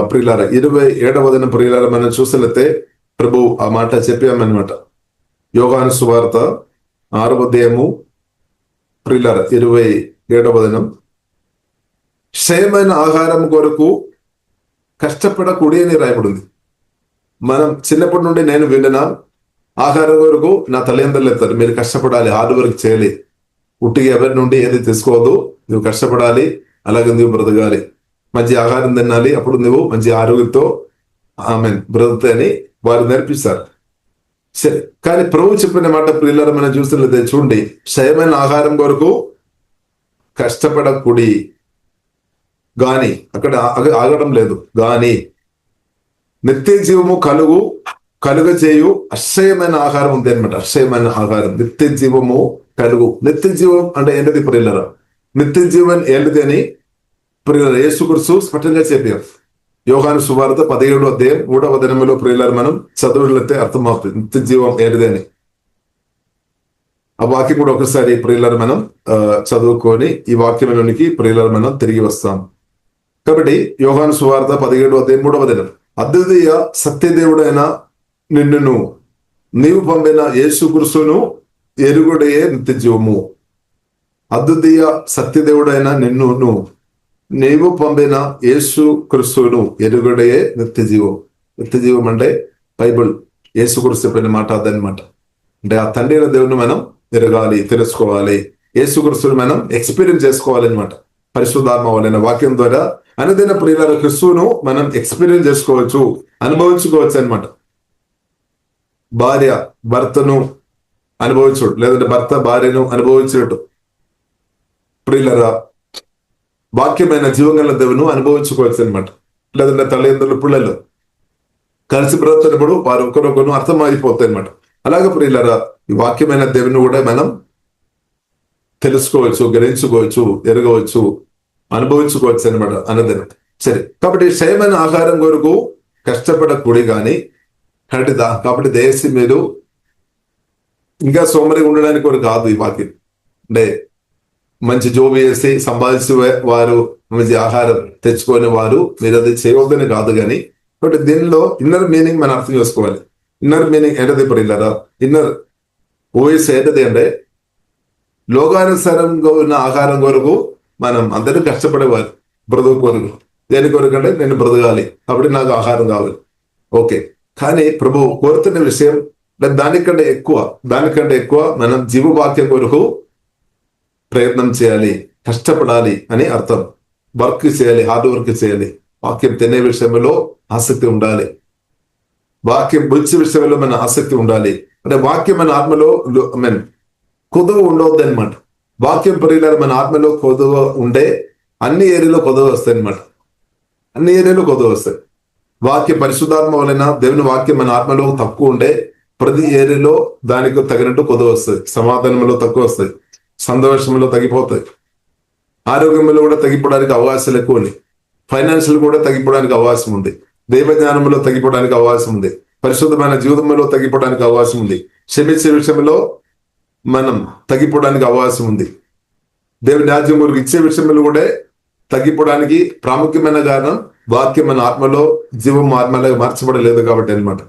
ప్రియులారా 27వ వచనం ప్రియులారా మనం చూసినట్లయితే ప్రభు ఆ మాట చెప్పామన్నమాట. యోహాను సువార్త 6వ అధ్యాయము ప్రియులారా 27వ వచనం, క్షయమైన ఆహారం కొరకు కష్టపడకూడి అని రాయబడింది. మనం చిన్నప్పటి నుండి నేను విన్నా ఆహారం కొరకు నా తల్లిదండ్రులు చెప్తారు, మీరు కష్టపడాలి, హార్డ్ వర్క్ చేయాలి, ఉట్టిగా ఎవరి నుండి ఏది తీసుకోవద్దు, నువ్వు కష్టపడాలి, అలాగే నువ్వు బ్రతకాలి, మంచి ఆహారం తినాలి, అప్పుడు నువ్వు మంచి ఆరోగ్యంతో బ్రతుకుతాయని వారు నేర్పిస్తారు. సరే, కానీ ప్రభు చెప్పిన మాట ప్రియులారా మనం చూస్తున్నట్లయితే చూడండి, క్షయమైన ఆహారం కొరకు కష్టపడకూడి గాని, అక్కడ ఆగడం లేదు, గాని నిత్య జీవము కలుగజేయు అక్షయమైన ఆహారం ఉంది అనమాట. అక్షయమైన ఆహారం, నిత్య జీవము నిత్య జీవం అంటే ఏంటిది ప్రియులారా? నిత్య జీవన్ ఏంటిది అని ప్రియులారా యేసుక్రీస్తు స్పష్టంగా చెప్పారు. యోహాను సువార్త 17వ అధ్యాయం 3వ వచనంలో ప్రియులారా మనం చదువులైతే అర్థమవుతుంది నిత్య జీవం ఏంటిది అని. ఆ వాక్యం కూడా ఒకసారి ప్రియులారా మనం చదువుకొని ఈ వాక్యంలోనికి ప్రియులారా మనం తిరిగి వస్తాం. కాబట్టి యోహాను సువార్త 17వ అధ్యాయం 3వ వచనం, అద్వితీయ సత్యదేవుడైన నిన్నును నీవు పంపిన యేసుక్రీస్తును ఎరుగుడయే నిత్య జీవము. అద్వితీయ సత్యదేవుడైన నిన్నును నీవు పంపిన యేసుక్రీస్తును ఎరుగుడయే నిత్య జీవం. నిత్య జీవం అంటే బైబిల్ యేసుక్రీస్తు చెప్పిన మాట అదనమాట. అంటే ఆ తండ్రి అయిన దేవుని మనం ఎరగాలి, తెలుసుకోవాలి, యేసుక్రీస్తుని మనం ఎక్స్పీరియన్స్ చేసుకోవాలి అనమాట. పరిశుద్ధాత్మ వలన వాక్యం ద్వారా అనుదిన ప్రియులారా క్రీస్తును మనం ఎక్స్పీరియన్స్ చేసుకోవచ్చు, అనుభవించుకోవచ్చు అనమాట. భార్య భర్తను అనుభవించడు, లేదంటే భర్త భార్యను అనుభవించినట్టు ప్రియులారా వాక్యమైన జీవగల దేవును అనుభవించుకోవచ్చు అనమాట. లేదంటే తల్లిదండ్రులు పిల్లలు కలిసి బ్రతున్నప్పుడు వారు ఒకరొకరు అర్థమైపోతాయి అనమాట. అలాగే ప్రియులారా ఈ వాక్యమైన దేవుని కూడా మనం తెలుసుకోవచ్చు, గ్రహించుకోవచ్చు, ఎరగవచ్చు, అనుభవించుకోవచ్చు అనమాట అన్నది. సరే, కాబట్టి క్షయమైన ఆహారం కొరకు కష్టపడకూడి కానీ కాబట్టి దయచేసి మీరు ఇంకా సోమరిగా ఉండడానికి కూడా కాదు ఈ వాక్యం. అంటే మంచి జోబు చేసి సంపాదించే వారు మంచి ఆహారం తెచ్చుకునే వారు మీరు అది చేయవద్దని కాదు. కానీ కాబట్టి దీనిలో ఇన్నర్ మీనింగ్ మనం అర్థం చేసుకోవాలి. ఇన్నర్ మీనింగ్ ఏంటది ప్రియులారా? ఇన్నర్ ఓఎస్ ఏంటది అంటే లోకానుసారంగా ఉన్న ఆహారం కొరకు మనం అందరూ కష్టపడేవారు బ్రతుకు కొరకు. దేని కొరకంటే నేను బ్రతకాలి, కాబట్టి నాకు ఆహారం కావాలి. ఓకే, కానీ ప్రభు కోరుతున్న విషయం దానికంటే ఎక్కువ మనం జీవవాక్యం కొరకు ప్రయత్నం చేయాలి, కష్టపడాలి అని అర్థం. వర్క్ చేయాలి, హార్డ్ వర్క్ చేయాలి. వాక్యం తినే విషయంలో ఆసక్తి ఉండాలి, వాక్యం బుద్ధి విషయంలో మన ఆసక్తి ఉండాలి. అంటే వాక్యం మన ఆత్మలో కొదువ ఉండవద్దు అనమాట. వాక్యం పరిగణ మన ఆత్మలో కొదువ ఉండే అన్ని ఏరియాలో కొదువ వస్తాయి అనమాట. అన్ని ఏరియాలో కొదువ వస్తాయి. వాక్య పరిశుద్ధాత్మ వలన దేవుని వాక్యం మన ఆత్మలో తక్కువ ఉండే ప్రతి ఏరియాలో దానికి తగినట్టు కొదువ వస్తుంది. సమాధానంలో తక్కువ వస్తాయి, సంతోషంలో తగ్గిపోతాయి, ఆరోగ్యంలో కూడా తగ్గిపోవడానికి అవకాశాలు ఎక్కువ ఉన్నాయి, ఫైనాన్షియల్ కూడా తగ్గిపోవడానికి అవకాశం ఉంది, దైవ జ్ఞానంలో తగ్గిపోవడానికి అవకాశం ఉంది, పరిశుద్ధమైన జీవితంలో తగ్గిపోవడానికి అవకాశం ఉంది, క్షమించే విషయంలో మనం తగ్గిపోవడానికి అవకాశం ఉంది, దేవుని రాజ్యం కొరకు ఇచ్చే విషయంలో కూడా తగ్గిపోవడానికి ప్రాముఖ్యమైన కారణం వాక్యం మన ఆత్మలో జీవం ఆత్మలో మార్చబడలేదు కాబట్టి అనమాట.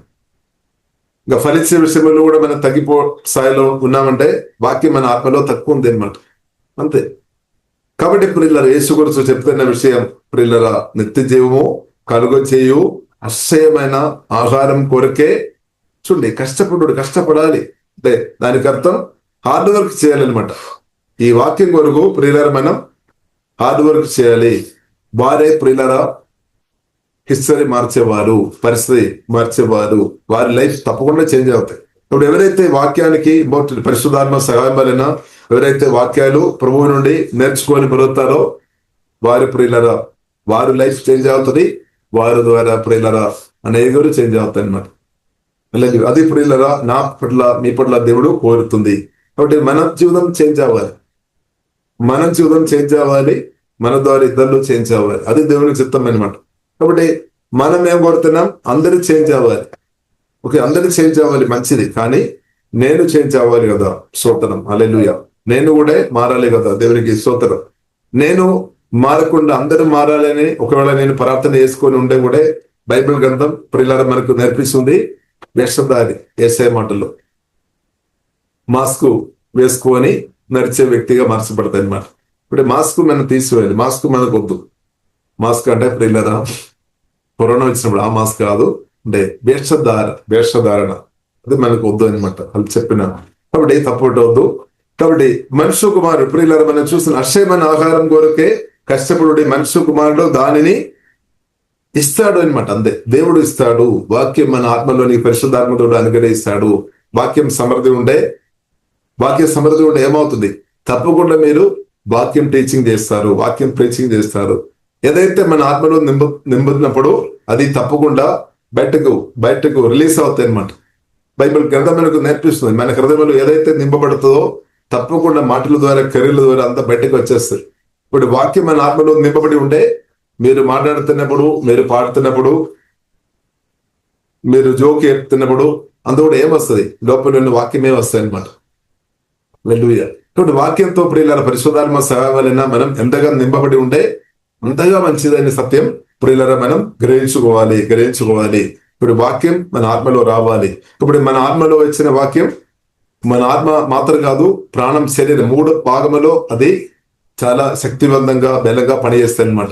ఇంకా ఫలించే విషయంలో కూడా మనం తగ్గిపో స్థాయిలో ఉన్నామంటే వాక్యం మన ఆత్మలో తక్కువ ఉంది అనమాట, అంతే. కాబట్టి ప్రియులారా, యేసు గురించి చెప్తున్న విషయం, ప్రియులారా, నిత్య జీవము కలుగచేయు అక్షయమైన ఆహారం కొరకే చూడండి కష్టపడాలి. అంటే దానికి అర్థం హార్డ్ వర్క్ చేయాలన్నమాట. ఈ వాక్యం కొరకు ప్రియులారా మనం హార్డ్ వర్క్ చేయాలి. వారే ప్రియులారా హిస్టరీ మార్చేవారు, పరిస్థితి మార్చేవారు, వారి లైఫ్ తప్పకుండా చేంజ్ అవుతాయి. ఇప్పుడు ఎవరైతే వాక్యానికి పరిశుద్ధాత్మ సహాయం వలన ఎవరైతే వాక్యాలు ప్రభువు నుండి నేర్చుకొని పెరుగుతారో వారి ప్రియులరా వారి లైఫ్ చేంజ్ అవుతుంది, వారి ద్వారా ప్రియులరా అనేక చేంజ్ అవుతాయి అన్నమాట. అది ప్రియులరా నా పట్ల మీ పట్ల దేవుడు కోరుతుంది. కాబట్టి మన జీవితం చేంజ్ అవ్వాలి, మన ద్వారా ఇద్దరు చేంజ్ అవ్వాలి. అది దేవునికి చిత్తం అనమాట. కాబట్టి మనం ఏం కోరుతున్నాం, అందరూ చేంజ్ అవ్వాలి. ఓకే, అందరూ చేంజ్ అవ్వాలి, మంచిది. కానీ నేను చేంజ్ అవ్వాలి కదా, స్తోత్రం, హల్లెలూయా. నేను కూడా మారాలి కదా, దేవునికి స్తోత్రం. నేను మారకుండా అందరూ మారాలని ఒకవేళ నేను ప్రార్థన చేసుకొని ఉండే కూడా బైబిల్ గ్రంథం ప్రియులారా మనకు నేర్పిస్తుంది. వేషధారి యేసయ్య మాటల్లో మాస్క్ వేసుకొని నడిచే వ్యక్తిగా మార్చబడతాయి అన్నమాట. ఇప్పుడు మాస్క్ మనం తీసివేయాలి, మాస్క్ మనకు వద్దు. మాస్క్ అంటే ప్రియులారా కరోనా వచ్చినప్పుడు ఆ మాస్క్ కాదు, అంటే వేషధారణ అది మనకు వద్దు అనమాట, అది చెప్పిన. కాబట్టి తప్పవద్దు. కాబట్టి మనుష్య కుమారుడు ప్రియులారా మనం చూసిన అక్షయమైన ఆహారం కొరకే కష్టపడి మనుష్య కుమారుడు దానిని ఇస్తాడు అనమాట. అంతే, దేవుడు ఇస్తాడు. వాక్యం మన ఆత్మలోని పరిశుద్ధాత్మతో అనుగ్రహిస్తాడు. వాక్యం సమృద్ధి ఉంటే ఏమవుతుంది, తప్పకుండా మీరు వాక్యం టీచింగ్ చేస్తారు, వాక్యం ప్రీచింగ్ చేస్తారు. ఏదైతే మన ఆత్మలో నింపుతున్నప్పుడు అది తప్పకుండా బయటకు రిలీజ్ అవుతాయి అనమాట. బైబిల్ గ్రంథం మనకు నేర్పిస్తుంది. మన హృదయంలో ఏదైతే నింపబడుతుందో తప్పకుండా మాటల ద్వారా క్రియల ద్వారా అంతా బయటకు వచ్చేస్తుంది. ఇప్పుడు వాక్యం మన ఆత్మలో నింపబడి ఉంటే మీరు మాట్లాడుతున్నప్పుడు, మీరు పాడుతున్నప్పుడు, మీరు జోకి చెప్తున్నప్పుడు అందులో కూడా ఏమొస్తుంది, లోపల ఉన్న వాక్యమే వస్తాయి అనమాట. హల్లెలూయా. కాబట్టి వాక్యంతో ప్రియులారా పరిశుద్ధాత్మ సహాయం వలన మనం ఎంతగా నింపబడి ఉంటే అంతగా మంచిదైన సత్యం ప్రియులారా మనం గ్రహించుకోవాలి. ఇప్పుడు వాక్యం మన ఆత్మలో రావాలి. ఇప్పుడు మన ఆత్మలో వచ్చిన వాక్యం మన ఆత్మ మాత్రం కాదు, ప్రాణం, శరీరం 3 భాగములో అది చాలా శక్తివంతంగా బలంగా పనిచేస్తాయి అనమాట.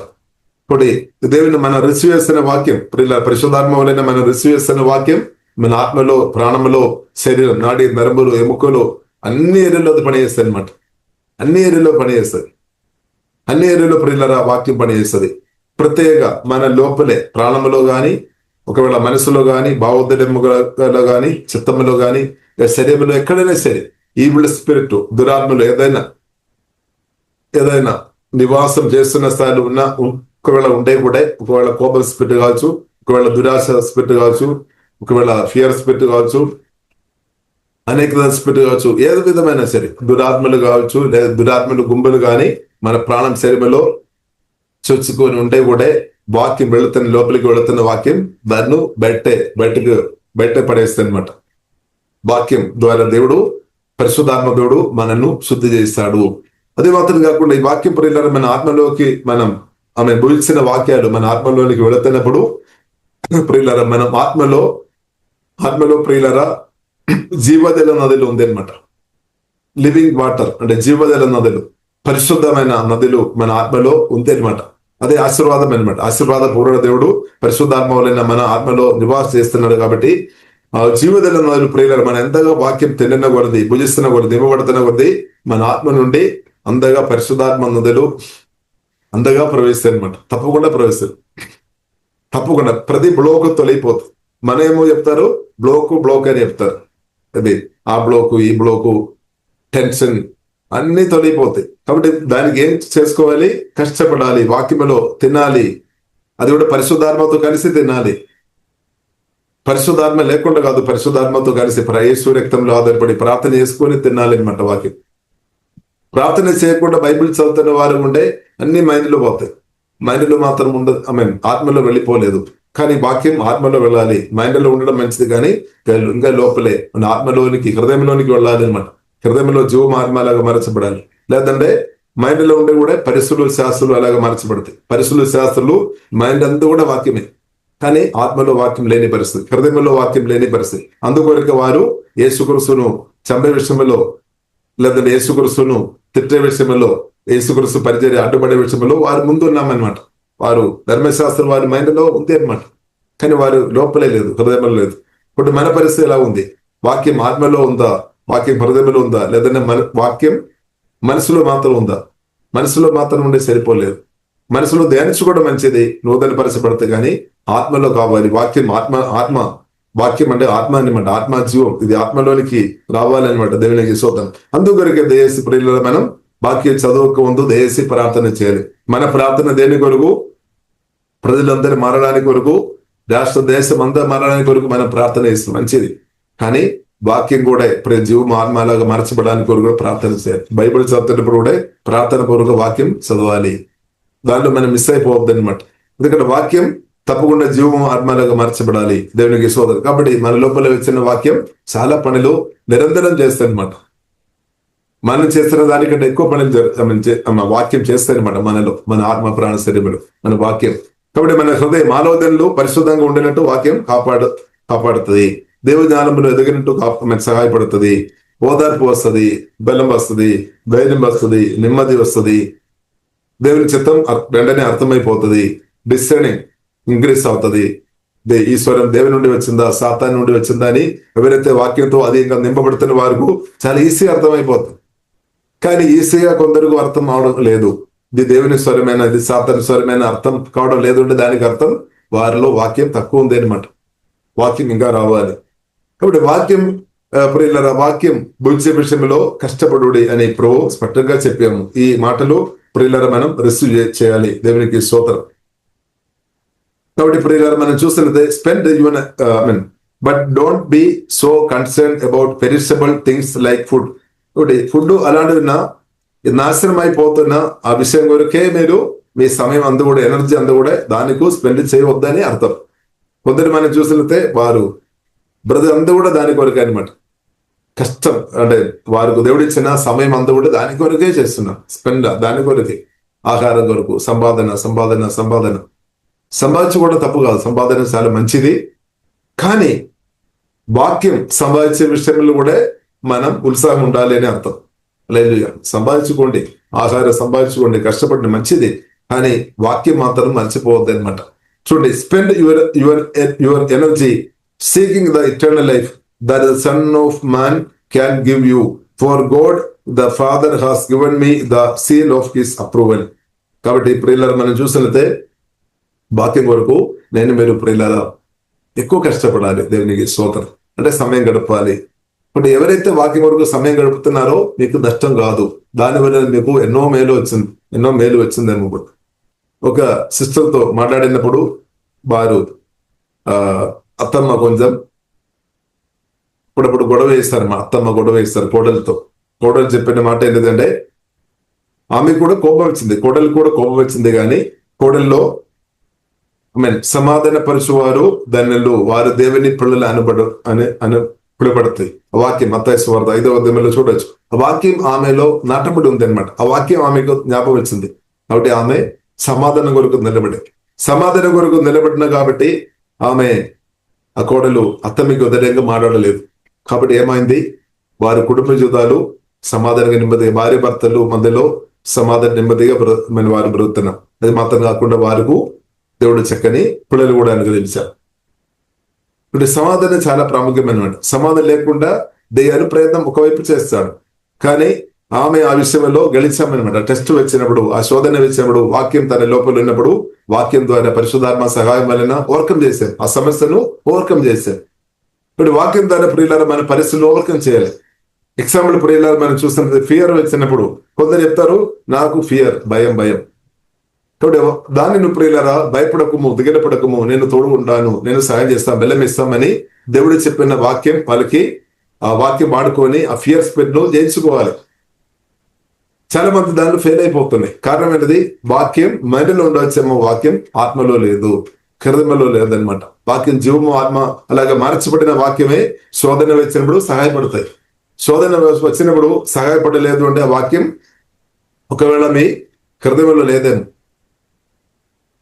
ఇప్పుడు దేవుని మనం రిసీవ్ చేస్తున్న వాక్యం పరిశుద్ధాత్మ వలన మనం రిసీవ్ చేస్తున్న వాక్యం మన ఆత్మలో, ప్రాణంలో, శరీరం, నాడి, నరములు, ఎముకలు అన్ని ఏరియాలో అది పనిచేస్తాయి అనమాట. అన్ని ఏరియాలో ప్రియులారా వాక్యం పనిచేస్తుంది. ప్రత్యేక మన లోపలే ప్రాణంలో గాని, ఒకవేళ మనసులో గాని, భావోద్వేగములో గాని, చిత్తంలో గాని, శరీరంలో ఎక్కడైనా సరే ఈవిల్ స్పిరిట్, దురాత్మలు ఏదైనా నివాసం చేస్తున్న స్థాయిలో ఉన్న ఒకవేళ ఉంటే కూడా, ఒకవేళ కోపం స్పిరిట్ కావచ్చు, ఒకవేళ దురాశ స్పిరిట్ కావచ్చు, ఒకవేళ ఫియర్ స్పిరిట్ కావచ్చు, అనేక స్పిరిట్ కావచ్చు, ఏదో విధమైన సరే దురాత్మలు కావచ్చు, లేదా దురాత్మలు గుంపులు కానీ మన ప్రాణం శరీరంలో చొచ్చుకొని ఉంటే కూడా వాక్యం లోపలికి వెళుతున్న వాక్యం దాన్ని బయట పడేస్తుంది అనమాట. వాక్యం ద్వారా దేవుడు, పరిశుద్ధాత్మ దేవుడు మనను శుద్ధి చేస్తాడు. అదే మాత్రం కాకుండా ఈ వాక్యం ప్రియులారా మన ఆత్మలోకి ఆమె భూల్చిన వాక్యాలు మన ఆత్మలోనికి వెళుతున్నప్పుడు ప్రియులారా మనం ఆత్మలో ప్రియులారా జీవజల నదులు ఉంది అనమాట. లివింగ్ వాటర్ అంటే జీవజల నదులు, పరిశుద్ధమైన నదులు మన ఆత్మలో ఉంది అనమాట. అదే ఆశీర్వాదం అనమాట. ఆశీర్వాద పూర్ణ దేవుడు పరిశుద్ధాత్మ వలన మన ఆత్మలో నివాసం చేస్తున్నాడు. కాబట్టి ఆ జీవితంలో మొదలు ప్రియులారా, మన ఎంతగా వాక్యం తిన్న కొలది, భుజిస్తున్న కొలది, ఇవ్వబడుతున్న కొలది మన ఆత్మ నుండి అంతగా పరిశుద్ధాత్మ నదులు అంతగా ప్రవేశిస్తాయి అనమాట. తప్పకుండా ప్రవేశిస్తారు. తప్పకుండా ప్రతి బ్లోక్ తొలగిపోతుంది. మన ఏమో చెప్తారు, బ్లోక్ అని చెప్తారు. అది ఆ బ్లోకు, ఈ బ్లోకు, టెన్షన్ అన్ని తొలగిపోతాయి. కాబట్టి దానికి ఏం చేసుకోవాలి? కష్టపడాలి, వాక్యములో తినాలి. అది కూడా పరిశుద్ధాత్మతో కలిసి తినాలి. పరిశుద్ధాత్మ లేకుండా కాదు, పరిశుద్ధాత్మతో కలిసి యేసు రక్తంలో ఆధారపడి ప్రార్థన చేసుకొని తినాలి అనమాట వాక్యం. ప్రార్థన చేయకుండా బైబిల్ చదువుతున్న వారు ఉంటే అన్ని మైండ్లో పోతాయి. మైండ్లో మాత్రం ఉండదు, ఆత్మలో వెళ్ళిపోలేదు. కానీ వాక్యం ఆత్మలో వెళ్ళాలి. మైండ్లో ఉండడం మంచిది, కానీ ఇంకా లోపలే మన ఆత్మలోనికి, హృదయంలోనికి వెళ్ళాలి అనమాట. హృదయంలో జీవం ఆత్మలాగా మరచబడాలి. లేదంటే మైండ్లో ఉండే కూడా పరిశులు శాస్త్రులు అలాగా మరచబడతాయి. పరిశులు శాస్త్రులు మైండ్ అంతా కూడా వాక్యమే, కానీ ఆత్మలో వాక్యం లేని పరిస్థితి, హృదయంలో వాక్యం లేని పరిస్థితి. అందుకొరకు వారు యేసుక్రీస్తును చంపే విషయంలో, లేదంటే యేసుక్రీస్తును తిట్టే విషయంలో, యేసుక్రీస్తు పరిచర్య అడ్డుపడే విషయంలో వారు ముందు ఉన్నామన్నమాట. వారు ధర్మశాస్త్రం వారి మైండ్లో ఉంది అనమాట, కానీ వారు లోపలే లేదు, హృదయంలో లేదు. ఇప్పుడు మన పరిస్థితి ఎలా ఉంది? వాక్యం ఆత్మలో ఉందా? వాక్యం హృదయంలో ఉందా? లేదంటే వాక్యం మనసులో మాత్రం ఉందా? మనసులో మాత్రం ఉండే సరిపోలేదు. మనసులో ధ్యానించుకోవడం మంచిది, నూతన పరిచబడతా, కానీ ఆత్మలో కావాలి. వాక్యం అంటే ఆత్మ అనమాట, ఆత్మ జీవం. ఇది ఆత్మలోనికి రావాలన్నమాట. దేవునికి స్తోత్రం. అందుకొరకే దయచేసి ప్రియులారా, మనం వాక్యం చదువుక ముందు దయచేసి ప్రార్థన చేయాలి. మన ప్రార్థన దేని కొరకు? ప్రజలందరూ మారడానికి కొరకు, రాష్ట్ర దేశం అంతా మారడానికి కొరకు మనం ప్రార్థన చేస్తాం, మంచిది. కానీ వాక్యం కూడా జీవం ఆత్మలాగా మార్చబడడానికి కొరకు కూడా ప్రార్థన చేయాలి. బైబిల్ చదువుతున్నప్పుడు కూడా ప్రార్థన కొరకు వాక్యం చదవాలి. దాంట్లో మనం మిస్ అయిపోవద్దు అనమాట. ఎందుకంటే వాక్యం తప్పకుండా జీవం ఆత్మలాగా మార్చబడాలి. దేవునికి సోదరు. కాబట్టి మన లోపల వచ్చిన వాక్యం చాలా పనులు నిరంతరం చేస్తాయి అనమాట. మనం చేస్తున్న దానికంటే ఎక్కువ పనులు వాక్యం చేస్తారనమాట మనలో, మన ఆత్మ ప్రాణ శరీరంలో మన వాక్యం. కాబట్టి మన హృదయం ఆలోచనలు పరిశుద్ధంగా ఉండేటట్టు వాక్యం కాపాడుతుంది. దేవ జ్ఞానంలో ఎదగినట్టు మనకు సహాయపడుతుంది. ఓదార్పు వస్తుంది, బలం వస్తుంది, ధైర్యం వస్తుంది, నెమ్మది వస్తుంది. దేవుని చిత్తం వెంటనే అర్థమైపోతుంది. డిస్సర్నింగ్ ఇంక్రీస్ అవుతుంది. ఈశ్వరం దేవుని నుండి వచ్చిందా, సాతాన్ నుండి వచ్చిందా అని ఎవరైతే వాక్యంతో అధికంగా నింపబడుతున్న వారికి చాలా ఈజీగా అర్థమైపోతుంది. కానీ ఈజీగా కొందరికి అర్థం అవడం లేదు. ఇది దేవుని స్వరమైన, ఇది సాతాను స్వరమైన అర్థం కావడం లేదు. దానికి అర్థం వారిలో వాక్యం తక్కువ ఉంది అనమాట. వాక్యం ఇంకా రావాలి. కాబట్టి వాక్యం భుజించే విషయంలో కష్టపడుడి అని ప్రభు స్పష్టంగా చెప్పాము. ఈ మాటలు ప్రియులారా మనం రిసీవ్ చేయాలి. దేవునికి స్తోత్రం. కాబట్టి ప్రియులారా మనం చూస్తున్నది spend your but don't be so concern about perishable things like food. Food అలాంటివి నాశనం అయిపోతున్న ఆ విషయం కొరకే మీరు మీ సమయం అందు కూడా, ఎనర్జీ అందు కూడా దానికి స్పెండ్ చేయవద్దని అర్థం. కొందరు మనం చూసినట్లయితే వారు బ్రదర్ అంతా కూడా దాని కొరకే అనమాట. కష్టం అంటే వారికి దేవుడిచ్చిన సమయం అంతా కూడా దాని కొరకే చేస్తున్నారు. స్పెండ్ దాని కొరకే, ఆహారం కొరకు, సంపాదించుకోవడం తప్పు కాదు, సంపాదన చాలా మంచిది. కానీ వాక్యం సంపాదించే విషయంలో కూడా మనం ఉత్సాహం ఉండాలి అని అర్థం. లేదు, సంపాదించుకోండి, ఆహారం సంపాదించుకోండి, కష్టపడి మంచిది, కానీ వాక్యం మాత్రం మర్చిపోవద్దు అనమాట. చూడండి, spend your energy seeking the eternal life that the Son of Man can give you. For God the Father has given me the seal of his approval. కాబట్టి ప్రియులారా మనం చూసినట్లయితే వాక్యం కొరకు మీరు ప్రియులారా ఎక్కువ కష్టపడాలి. దేవునికి స్తోత్రం. అంటే సమయం గడపాలి. అంటే ఎవరైతే వాక్యం కొరకు సమయం గడుపుతున్నారో మీకు నష్టం కాదు. దానివల్ల మీకు ఎన్నో మేలు వచ్చింది అనమాట. ఒక సిస్టర్తో మాట్లాడినప్పుడు వారు అత్తమ్మ కొంచెం ఇప్పుడు గొడవ వేస్తారు. మా అత్తమ్మ గొడవ వేస్తారు కోడలతో. కోడలు చెప్పిన మాట ఏంటంటే, ఆమెకు కూడా కోపం వచ్చింది, కోడలు కూడా కోపం వచ్చింది. కానీ కోడల్లో సమాధాన పరుచువారు ధన్యులు, వారు దేవుని పిల్లలు పిలువబడతాయి. ఆ వాక్యం మత్తయి సువార్త 5వ అధ్యాయంలో చూడొచ్చు. ఆ వాక్యం ఆమెలో నాటబడి ఉంది అనమాట. ఆ వాక్యం ఆమెకు జ్ఞాపకం వచ్చింది. కాబట్టి ఆమె సమాధానం కొరకు నిలబడిన కాబట్టి ఆమె ఆ కోడలు అత్తమ్మకి వ్యతిరేకంగా మాట్లాడలేదు. కాబట్టి ఏమైంది? వారి కుటుంబ జీవితాలు సమాధానంగా నెమ్మదిగా, భార్య భర్తలు మధ్యలో సమాధానం నెమ్మదిగా వారు బ్రతుకుతున్నాం. అది మాత్రం కాకుండా వారికి దేవుడు చక్కని పిల్లలు కూడా అనుగ్రహించారు. ఇప్పుడు సమాధానం చాలా ప్రాముఖ్యమైనమాట. సమాధానం లేకుండా దెయ్యాలు ప్రయత్నం ఒకవైపు చేస్తాడు, కానీ ఆమె ఆ విషయంలో గెలిచామనమాట. టెస్ట్ వచ్చినప్పుడు, ఆ శోధన వచ్చినప్పుడు, వాక్యం తన లోపల ఉన్నప్పుడు వాక్యం ద్వారా పరిశుద్ధాత్మ సహాయం వలన ఓవర్కమ్ చేశారు, ఆ సమస్యను ఓవర్కమ్ చేశారు. ఇప్పుడు వాక్యం ద్వారా ప్రియులారా మన పరిస్థితులు ఓవర్కమ్ చేయాలి. ఎగ్జాంపుల్ ప్రియులారా మనం చూస్తున్నది, ఫియర్ వచ్చినప్పుడు కొందరు చెప్తారు నాకు ఫియర్, భయం. కాబట్టి దాన్ని నువ్వు ప్రియులారా భయపడకము, దిగలపడకము, నేను తోడు ఉంటాను, నేను సహాయం చేస్తాను, బెల్లం ఇస్తామని దేవుడు చెప్పిన వాక్యం పలికి ఆ వాక్యం వాడుకొని ఆ ఫియర్ స్పిరిట్ ను జయించుకోవాలి. చాలా మంది దానిలో ఫెయిల్ అయిపోతున్నాయి. కారణం ఏంటిది? వాక్యం మైండ్లో ఉండవచ్చేమో, వాక్యం ఆత్మలో లేదు, హృదయంలో లేదనమాట. వాక్యం జీవము ఆత్మ అలాగే మార్చబడిన వాక్యమే శోధన వచ్చినప్పుడు సహాయపడతాయి. శోధన వచ్చినప్పుడు సహాయపడలేదు అంటే ఆ వాక్యం ఒకవేళ మీ హృదయంలో లేదేమో,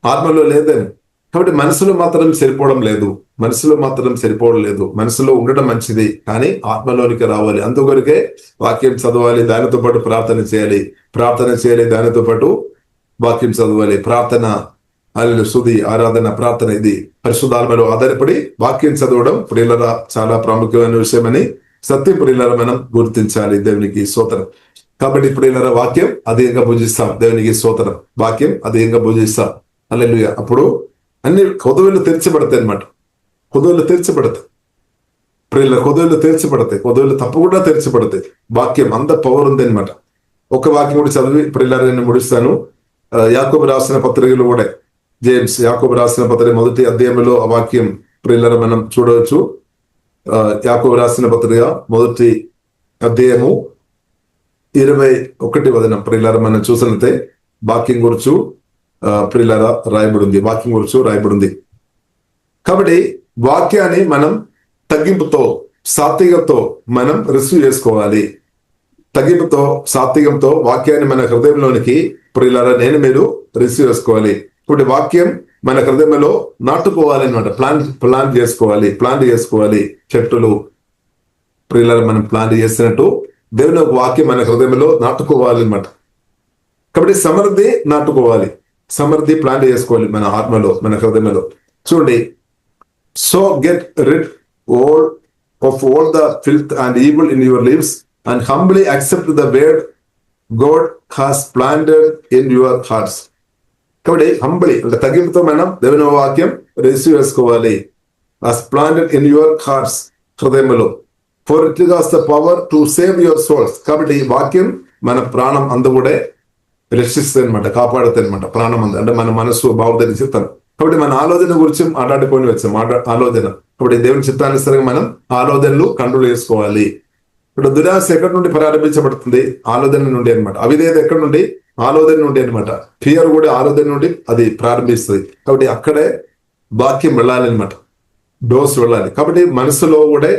ఆత్మలో లేదేమో. కాబట్టి మనసులో మాత్రం సరిపోవడం లేదు, మనసులో ఉండడం మంచిది, కానీ ఆత్మలోనికి రావాలి. అందుకొరకే వాక్యం చదవాలి, దానితో పాటు ప్రార్థన చేయాలి, దానితో పాటు వాక్యం చదవాలి. ప్రార్థన, స్తుతి, ఆరాధన, ప్రార్థన, ఇది పరిశుద్ధాత్మలో ఆధారపడి వాక్యం చదవడం ప్రియులరా చాలా ప్రాముఖ్యమైన విషయమని సత్యం ప్రియులరా మనం గుర్తించాలి. దేవునికి స్తోత్రం. కాబట్టి ప్రియులరా వాక్యం అధికంగా పూజిస్తాం, దేవునికి స్తోత్రం. వాక్యం అధికంగా పూజిస్తాం. హల్లెలూయా. అప్పుడు అన్ని కొదవులు తెరిచబడతాయి అనమాట. కొదవులు తెరిచబడతాయి ప్రియుల, కొదవులు తప్పకుండా తెరిచబడతాయి. వాక్యం అంత పవర్ ఉంది అనమాట. ఒక వాక్యం కూడా చదివి ప్రియుల నేను ముడిస్తాను. యాకోబు రాసిన పత్రికలు కూడా, జేమ్స్ యాకోబు రాసిన పత్రిక 1వ అధ్యాయంలో ఆ వాక్యం ప్రియుల మనం చూడవచ్చు. యాకోబు రాసిన పత్రిక 1వ అధ్యాయము 21వ వచనం ప్రియుల మనం చూసినట్లయితే వాక్యం గురించి ప్రియులారా రాయబడింది. కాబట్టి వాక్యాన్ని మనం తగ్గింపుతో, సాత్వికతో మనం రిసీవ్ చేసుకోవాలి. తగ్గింపుతో, సాత్వికంతో వాక్యాన్ని మన హృదయంలోనికి ప్రియులారా మీరు రిసీవ్ చేసుకోవాలి. ఇప్పుడు వాక్యం మన హృదయంలో నాటుకోవాలన్నమాట. ప్లాన్ చేసుకోవాలి. చెట్టులు ప్రియులారా మనం ప్లాన్ చేసినట్టు దేవుని వాక్యం మన హృదయంలో నాటుకోవాలన్నమాట. కాబట్టి సమృద్ధి నాటుకోవాలి, సమృద్ధి ప్లాన్ చేసుకోవాలి మన ఆత్మలో, మన హృదయంలో. చూడండి, so get rid of all the filth and evil in your lives and humbly accept the word God has planted in your hearts. కాబట్టి హంబ్లీ అంటే తగ్గింపుతో మనం దేవుని వాక్యం రిసీవ్ చేసుకోవాలి. Has planted in your hearts, హృదయంలో. For it has the power to save your souls. కాబట్టి ఈ వాక్యం మన ప్రాణం అందు కూడా రక్షిస్తుంది అనమాట, కాపాడుతుంది అనమాట. ప్రాణం అందు అంటే మన మనసు బాగుదని చెప్తాను. కాబట్టి మన ఆలోచన గురించి మాట్లాడుకొని వచ్చాం, ఆలోచన. కాబట్టి దేవుని చిత్తానుసారంగా మనం ఆలోచనలు కంట్రోల్ చేసుకోవాలి. ఇప్పుడు దురాశ ఎక్కడి నుండి ప్రారంభించబడుతుంది? ఆలోచన నుండి అనమాట. అవిధేయత ఎక్కడి నుండి? ఆలోచన నుండి అనమాట. ఫియర్ కూడా ఆలోచన నుండి అది ప్రారంభిస్తుంది. కాబట్టి అక్కడే వాక్యం వెళ్ళాలన్నమాట, డోస్ వెళ్ళాలి. కాబట్టి మనసులో కూడా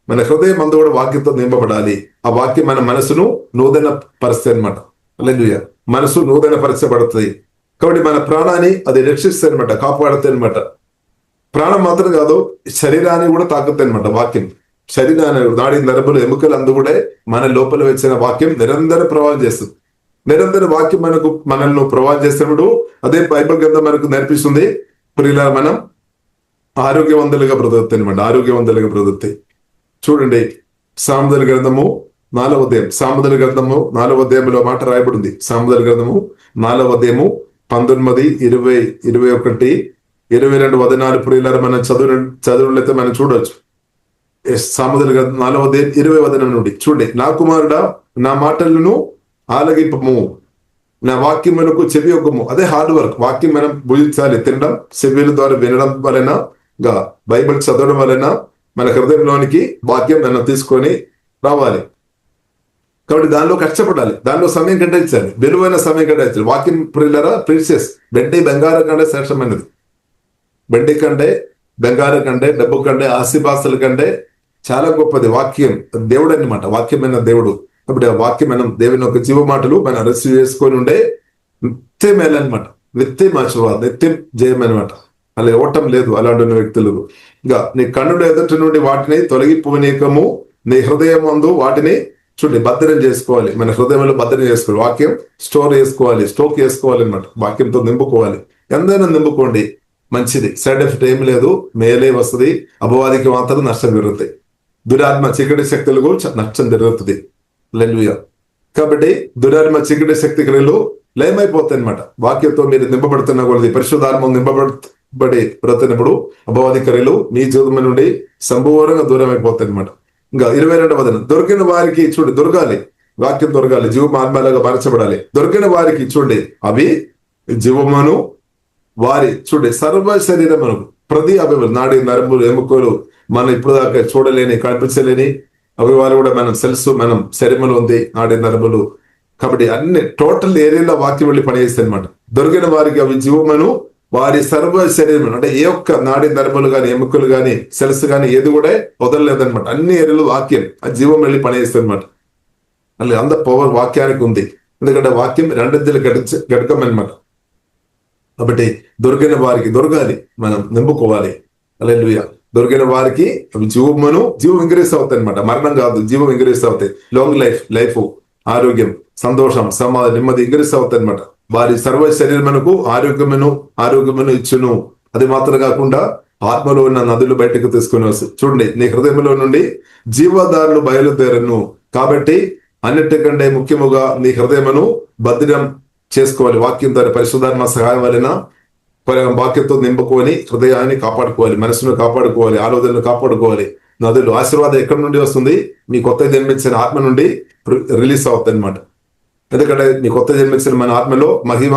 మన హృదయం అందు కూడా వాక్యంతో నింపబడాలి. ఆ వాక్యం మన మనసును నూతన పరుస్తుంది అనమాట. హల్లెలూయా. మనసు నూతన పరచబడుతుంది. కాబట్టి మన ప్రాణాన్ని అది రక్షిస్తుంది అనమాట, కాపాడుతుంది అనమాట. ప్రాణం మాత్రం కాదు, శరీరాన్ని కూడా తాకుతుంది అనమాట వాక్యం. శరీరాన్ని, నాడి నరములు, ఎముకలు అందు కూడా మన లోపల వచ్చిన వాక్యం నిరంతర ప్రవాహం చేస్తుంది. నిరంతర వాక్యం మనల్ని ప్రవాహం చేసినప్పుడు అదే బైబిల్ గ్రంథం మనకు నేర్పిస్తుంది ప్రియులారా మనం ఆరోగ్యవంతులుగా బ్రతుకుతాయి అనమాట, ఆరోగ్యవంతులుగా బ్రతుకుతాయి. చూడండి, సామెతల గ్రంథము 4వ అధ్యాయం, సామెతల గ్రంథము 4వ అధ్యాయంలో మాట రాయబడింది. సామెతల గ్రంథము 4వ అధ్యాయము 19, 20, 21, 22 వచనాలు ప్రియులారా మనం చదువులైతే మనం చూడవచ్చు. సామెతల గ్రంథం 4వ అధ్యాయం 20వ వచనం నుండి చూడండి. నా కుమారుడా, నా మాటలను ఆలగింపము, నా వాక్యములకు చెవి ఒగ్గము. అదే హార్డ్ వర్క్. వాక్యం మనం భుజించాలి, తినడం, చెవిల ద్వారా వినడం వలన, బైబిల్ చదవడం వలన మన హృదయంలోనికి వాక్యం మనం తీసుకొని రావాలి. కాబట్టి దానిలో కష్టపడాలి, దానిలో సమయం కేటాయించాలి, విలువైన సమయం కేటాయించాలి. వాక్యం ప్రియులారా ప్రీషియస్. వెండి బంగారం కంటే శ్రేష్టమైనది. వెండి కంటే, బంగారం కంటే, డబ్బు కంటే, ఆస్తిపాస్తుల కంటే చాలా గొప్పది వాక్యం. దేవుడు అన్నమాట, వాక్యమైన దేవుడు. కాబట్టి ఆ వాక్యం మనం దేవుని యొక్క జీవ మాటలు మనం రిసీవ్ చేసుకొని ఉండే నిత్యం మేలనమాట, నిత్యం ఆశీర్వాదం, నిత్యం జయమనమాట. అలా ఇవ్వటం లేదు అలాంటి వ్యక్తులు. ఇంకా నీ కన్నుల ఎదుటి నుండి వాటిని తొలగిపోనీకము, నీ హృదయం అందు వాటిని చూడండి, భద్రం చేసుకోవాలి, మన హృదయంలో భద్రం చేసుకోవాలి, వాక్యం స్టోర్ చేసుకోవాలి అనమాట, వాక్యంతో నింపుకోవాలి. ఎంతైనా నింపుకోండి, మంచిది. సైడ్ ఎఫెక్ట్ ఏమి లేదు, మేలే వస్తుంది. అపవాదికి మాత్రం నష్టం జరుగుతాయి, దురాత్మ చీకటి శక్తులకు నష్టం జరుగుతుంది. హల్లెలూయా. కాబట్టి దురాత్మ చీకటి శక్తి క్రియలు లయమైపోతాయి అనమాట. వాక్యంతో మీరు నింపబడుతున్న కొలది, పరిశుద్ధాత్మ నింపబడి బ్రతినప్పుడు అపవాది క్రియలు మీ జీవితం నుండి సంపూర్ణంగా దూరం అయిపోతాయి అనమాట. ఇంకా 22వ వచనం, దొరికిన వారికి చూడండి, దొరకాలి, వాక్యం దొరకాలి, జీవం ఆత్మలాగా మార్చబడాలి. దొరికిన వారికి చూడండి, అవి జీవమును వారి చూడండి సర్వ శరీరమును ప్రతి అవయవం, నాడి నరములు ఎముకలు, మనం ఇప్పుడు దాకా చూడలేని కనిపించలేని అవయవాలు కూడా మనం సెల్స్, మనం శరీరంలో ఉంది నాడి నరములు. కాబట్టి అన్ని టోటల్ ఏరియాలో వాక్యం వెళ్ళి పనిచేస్తాయి అనమాట. దొరికిన వారికి అవి జీవమును వారి సర్వ శరీరం, అంటే ఏ ఒక్క నాడి నరములు కానీ ఎముకలు కానీ సెల్స్ కానీ ఏది కూడా వదలలేదనమాట. అన్ని ఏరియాలో వాక్యం ఆ జీవం వెళ్ళి పనిచేస్తుంది అనమాట. అలా అంత పవర్ వాక్యానికి ఉంది, ఎందుకంటే వాక్యం రెండింతలు గడకం అనమాట. కాబట్టి దొరికిన వారికి దొరకాలి, మనం నింపుకోవాలి. హల్లెలూయా. దొరికిన వారికి అవి జీవం ఇంక్రీస్ అవుతాయి అనమాట. మరణం కాదు, జీవం ఇంక్రీస్ అవుతాయి. లాంగ్ లైఫ్, ఆరోగ్యం, సంతోషం, సమాధానం, నెమ్మది ఇంక్రీస్ అవుతాయి అనమాట. వారి సర్వ శరీరమునకు ఆరోగ్యమును ఇచ్చును. అది మాత్రం కాకుండా ఆత్మలో ఉన్న నదులు బయటకు తీసుకుని వస్తుంది. చూడండి, నీ హృదయంలో నుండి జీవదారులు బయలుదేరను. కాబట్టి అన్నిటికంటే ముఖ్యముగా నీ హృదయమును భద్రం చేసుకోవాలి. వాక్యం ద్వారా పరిశుద్ధాత్మ సహాయం వలన వాక్యంతో నింపుకొని హృదయాన్ని కాపాడుకోవాలి, మనసును కాపాడుకోవాలి, ఆలోచనలు కాపాడుకోవాలి. నదులు ఆశీర్వాదం ఎక్కడి నుండి వస్తుంది? మీ కొత్త జన్మించిన ఆత్మ నుండి రిలీజ్ అవుతుంది అనమాట. ఎందుకంటే మీ కొత్త జన్మించిన మన ఆత్మలో మహిమ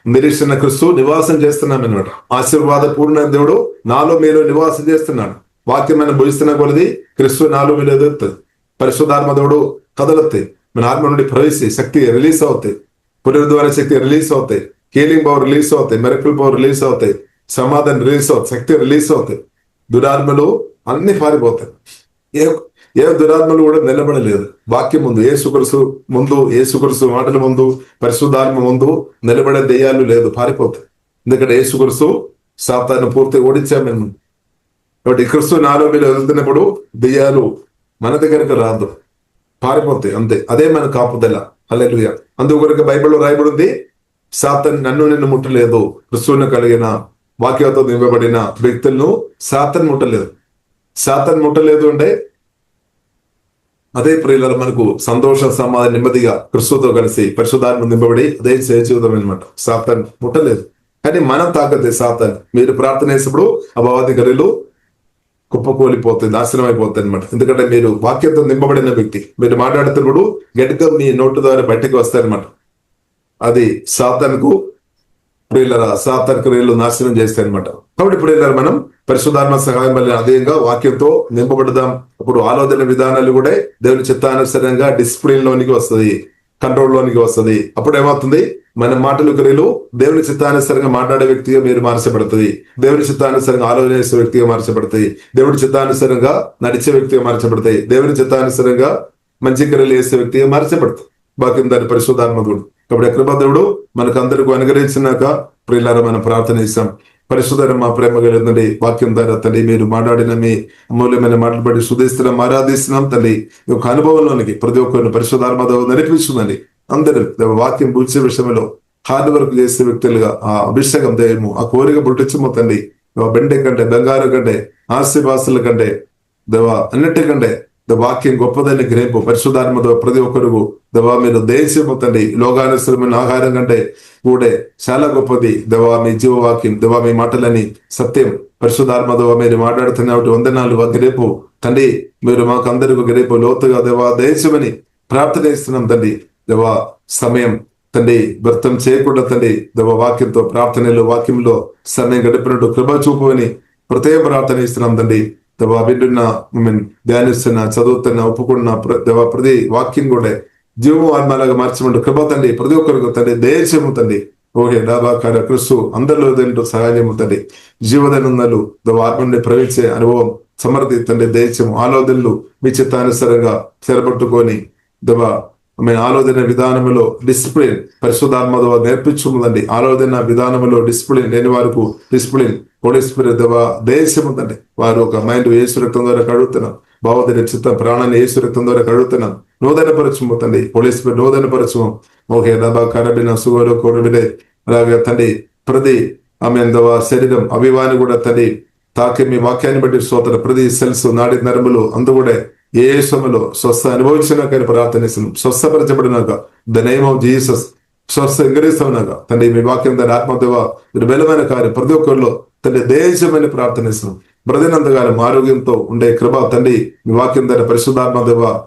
నిరీక్షణ క్రీస్తు నివాసం చేస్తున్నాం అనమాట. ఆశీర్వాద పూర్ణ దేవుడు నాలో మీలో నివాసం చేస్తున్నాడు. వాక్యం మనం భుజిస్తున్న కొలది క్రీస్తు నాలో మీలో ఎదుగుతుంది. పరిశుద్ధాత్మ దేవుడు కదలుతాయి, మన ఆత్మ నుండి ప్రవేశి శక్తి రిలీజ్ అవుతాయి, పునరుద్ధార శక్తి రిలీజ్ అవుతాయి, హీలింగ్ పవర్ రిలీజ్ అవుతాయి, మెరకల్ పవర్ రిలీజ్ అవుతాయి, సమాధానం రిలీజ్ అవుతాయి, శక్తి రిలీజ్ అవుతాయి. దురాత్మలు అన్ని పారిపోతాయి. ఏ దురాత్మలు కూడా నిలబడలేదు. వాక్యం ముందు, యేసుక్రీస్తు మాటల ముందు, పరిశుద్ధాత్మ ముందు నిలబడే దెయ్యాలు లేదు, పారిపోతాయి. ఎందుకంటే యేసుక్రీస్తు సాతాను పూర్తిగా ఓడించాము మేము. కాబట్టి క్రీస్తు నాలో మీరు వెళ్తున్నప్పుడు దెయ్యాలు మన దగ్గరకు రాదు, పారిపోతాయి అంతే. అదే మన కాపుదల. హల్లెలూయా. అందుకొరకు బైబిల్లో రాయబడి ఉంది, సాతాను నిన్ను ముట్టలేదు. క్రీస్తును కలిగిన వాక్యంతో నింపబడిన వ్యక్తులను సాతాను ముట్టలేదు అంటే అదే ప్రియులారా, మనకు సంతోష సమాధానం నెమ్మదిగా క్రీస్తుతో కలిసి పరిశుద్ధాత్మ నింపబడి అదే జీవితం అనమాట. సాతాను ముట్టలేదు, కానీ మనం తాకతే సాతాను. మీరు ప్రార్థన చేసినప్పుడు అపవాది గనులు కుప్పకూలిపోతుంది, నాశనం అయిపోతుంది అనమాట. ఎందుకంటే మీరు వాక్యంతో నింపబడిన వ్యక్తి, మీరు మాట్లాడుతున్నప్పుడు గట్టిగా మీ నోటు ద్వారా బయటకు వస్తాయన్నమాట. అది సాతానుకు క్రియలు నాశనం చేస్తాయి అనమాట. కాబట్టి ప్రియులారా, మనం పరిశుద్ధాత్మ సహాయం వల్ల అదేవిధంగా వాక్యంతో నింపబడదాం. అప్పుడు ఆలోచన విధానాలు కూడా దేవుని చిత్తానుసారంగా డిసిప్లిన్ లోనికి వస్తుంది, కంట్రోల్ లోనికి వస్తుంది. అప్పుడు ఏమవుతుంది? మన మాటలు క్రియలు దేవుని చిత్తానుసారంగా మాట్లాడే వ్యక్తిగా మీరు మార్చబడుతుంది, దేవుని చిత్తానుసారంగా ఆలోచన చేసే వ్యక్తిగా మార్చబడతాయి, దేవుని చిత్తానుసారంగా నడిచే వ్యక్తిగా మార్చబడతాయి, దేవుని చిత్తానుసారంగా మంచి క్రియలు చేసే వ్యక్తిగా మార్చబడతాయి. వాక్యం దాని పరిశుద్ధాత్మకుడు. కాబట్టి కృపాదేవుడు మనకు అందరికీ అనుగ్రహించినాక ప్రియులారా మనం ప్రార్థన చేస్తాం. పరిశుద్ధ మా ప్రేమ కలిగిందండి, వాక్యం ద్వారా తండ్రి మీరు మాట్లాడిన మీ అమూల్యమైన మాటలు బట్టి శుద్ధిస్తున్నాం, ఆరాధిస్తున్నాం తండ్రి. ఒక అనుభవంలోనికి ప్రతి ఒక్కరిని పరిశుద్ధాత్మ నడిపిస్తుందండి. అందరూ వాక్యం పూర్చే విషయంలో హార్డ్ వర్క్ చేసే వ్యక్తులుగా ఆ అభిషేకం దయము, ఆ కోరిక పుట్టించము తండ్రి. బెండే కంటే, బంగారు కంటే, ఆస్తిపాస్తుల కంటే, దేవా అన్నిటికంటే వాక్యం గొప్పదని గ్రహింపు పరిశుద్ధాత్మతో ప్రతి ఒక్కరు దేవా మీరు దేశము తండ్రి. లోకానుసరమైన ఆహారం కంటే కూడా చాలా గొప్పది దేవా మీ జీవవాక్యం. దేవా మీ మాటలని సత్యం. పరిశుద్ధాత్మ దేవా మీరు మాట్లాడుతున్న వందనాలు గ్రేపు తండ్రి. మీరు మాకు అందరికీ గ్రేపు లోతుగా దేవా దేశమని ప్రార్థన చేస్తున్నాం తండ్రి. దేవా సమయం తండ్రి వ్యర్థం చేయకుండా తండ్రి దేవా వాక్యంతో ప్రార్థనలో వాక్యంలో సమయం గడిపినట్టు కృప చూపుని ప్రత్యేక ప్రార్థన ఇస్తున్నాం తండ్రి. దేవా వింటున్న ధ్యానిస్తున్న చదువుతున్న ఒప్పుకున్న దేవా ప్రతి వాక్యం కూడా జీవం ఆత్మలాగా మార్చమంటూ కృప తండ్రి. ప్రతి ఒక్కరికి తండ్రి దేశము తండ్రి. ఓకే డాబాకార క్రిస్తు అందరిలో తింటూ సహాయము తండ్రి. జీవదనందలు దేవా ఆత్మ నుండి ప్రవేశించే అనుభవం సమర్థి తండ్రి. దేశము ఆలోచనలు మీ చిత్తానుసారంగా చెరబట్టుకొని దేవా ఆలోచన విధానంలో డిసిప్లిన్ పరిశుద్ధాత్మ నేర్పించుకుందండి. ఆలోచన విధానంలో డిసిప్లిన్ లేని వారికి డిసిప్లిన్ దేశం ఉందండి. వారు ఒక మైండ్ ఏసు రక్తం ద్వారా కడుగుతున్నాం, భావోదయ చిత్తం ప్రాణాన్ని ఏసు రక్తం ద్వారా కడుగుతున్నాం. నూతనపరచుము తండ్రి. హోలీ స్పిరిట్ నూతనపరచుము. ఓకే రబా కరబిన సుగోలో కోరబిలే అలాగే తండ్రి ప్రతి ఆమె శరీరం అభివాని కూడా తండ్రి తాకి మీ వాక్యాన్ని బట్టి స్తోత్రం. ప్రతి సెల్స్ నాడి నరములు అందు కూడా ఏ సమయంలో స్వస్థ అనుభవించినాకని ప్రార్థనిస్తున్నాం. స్వస్థపరచబడినాక ద నేమ్ ఆఫ్ జీసస్ స్వస్థ ఎంగరిస్తున్నాక తండ్రి మీ వాక్యం దాని ఆత్మదేవ మీరు బలమైన కార్యం ప్రతి ఒక్కరిలో తండ్రి దేశమని ప్రార్థనిస్తున్నాం. బ్రతినంతకాలం ఆరోగ్యంతో ఉండే కృప తండ్రి మీ వాక్యం దాని పరిశుద్ధాత్మదేవ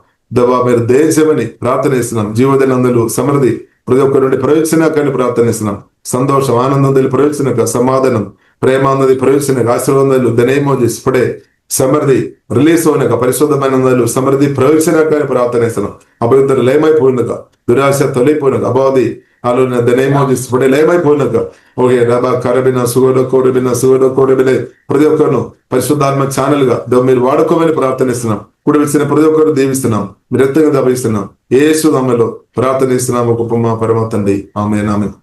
మీరు దేశమని ప్రార్థనిస్తున్నాం. జీవదనందులు సమృద్ధి ప్రతి ఒక్కరి నుండి ప్రయోజనాకాన్ని ప్రార్థనిస్తున్నాం. సంతోషం ఆనందం ప్రయోజనక సమాధానం ప్రేమాన్నది ప్రయోజనక ఆశీర్వాదాలు దనేమోజెస్ ఇప్పుడే సమృద్ధి రిలీజ్ అవునక పరిశుద్ధమైన సమృద్ధి ప్రయోజనకాన్ని ప్రార్థనిస్తున్నాం. అభివృద్ధి లయమైపోయినక దురాశ తొలగిపోయినక అబాధి ఆలోచన దనేమోజెస్ ఇప్పుడే లయమైపోయినక ఓకే రబా కరబిన సుగోడ కోరబిలే ప్రతి ఒక్కరును పరిశుద్ధాత్మ ఛానల్ గా మీరు వాడుకోమని ప్రార్థనిస్తున్నాం. కూడి వచ్చిన ప్రతి ఒక్కరు దీవిస్తున్నాం. మీరు ఎత్తగా దభిస్తున్నాం. యేసు నామములో ప్రార్థనిస్తున్నాము గొప్ప మా పరమ తండ్రి. ఆమేన్ ఆమేన్.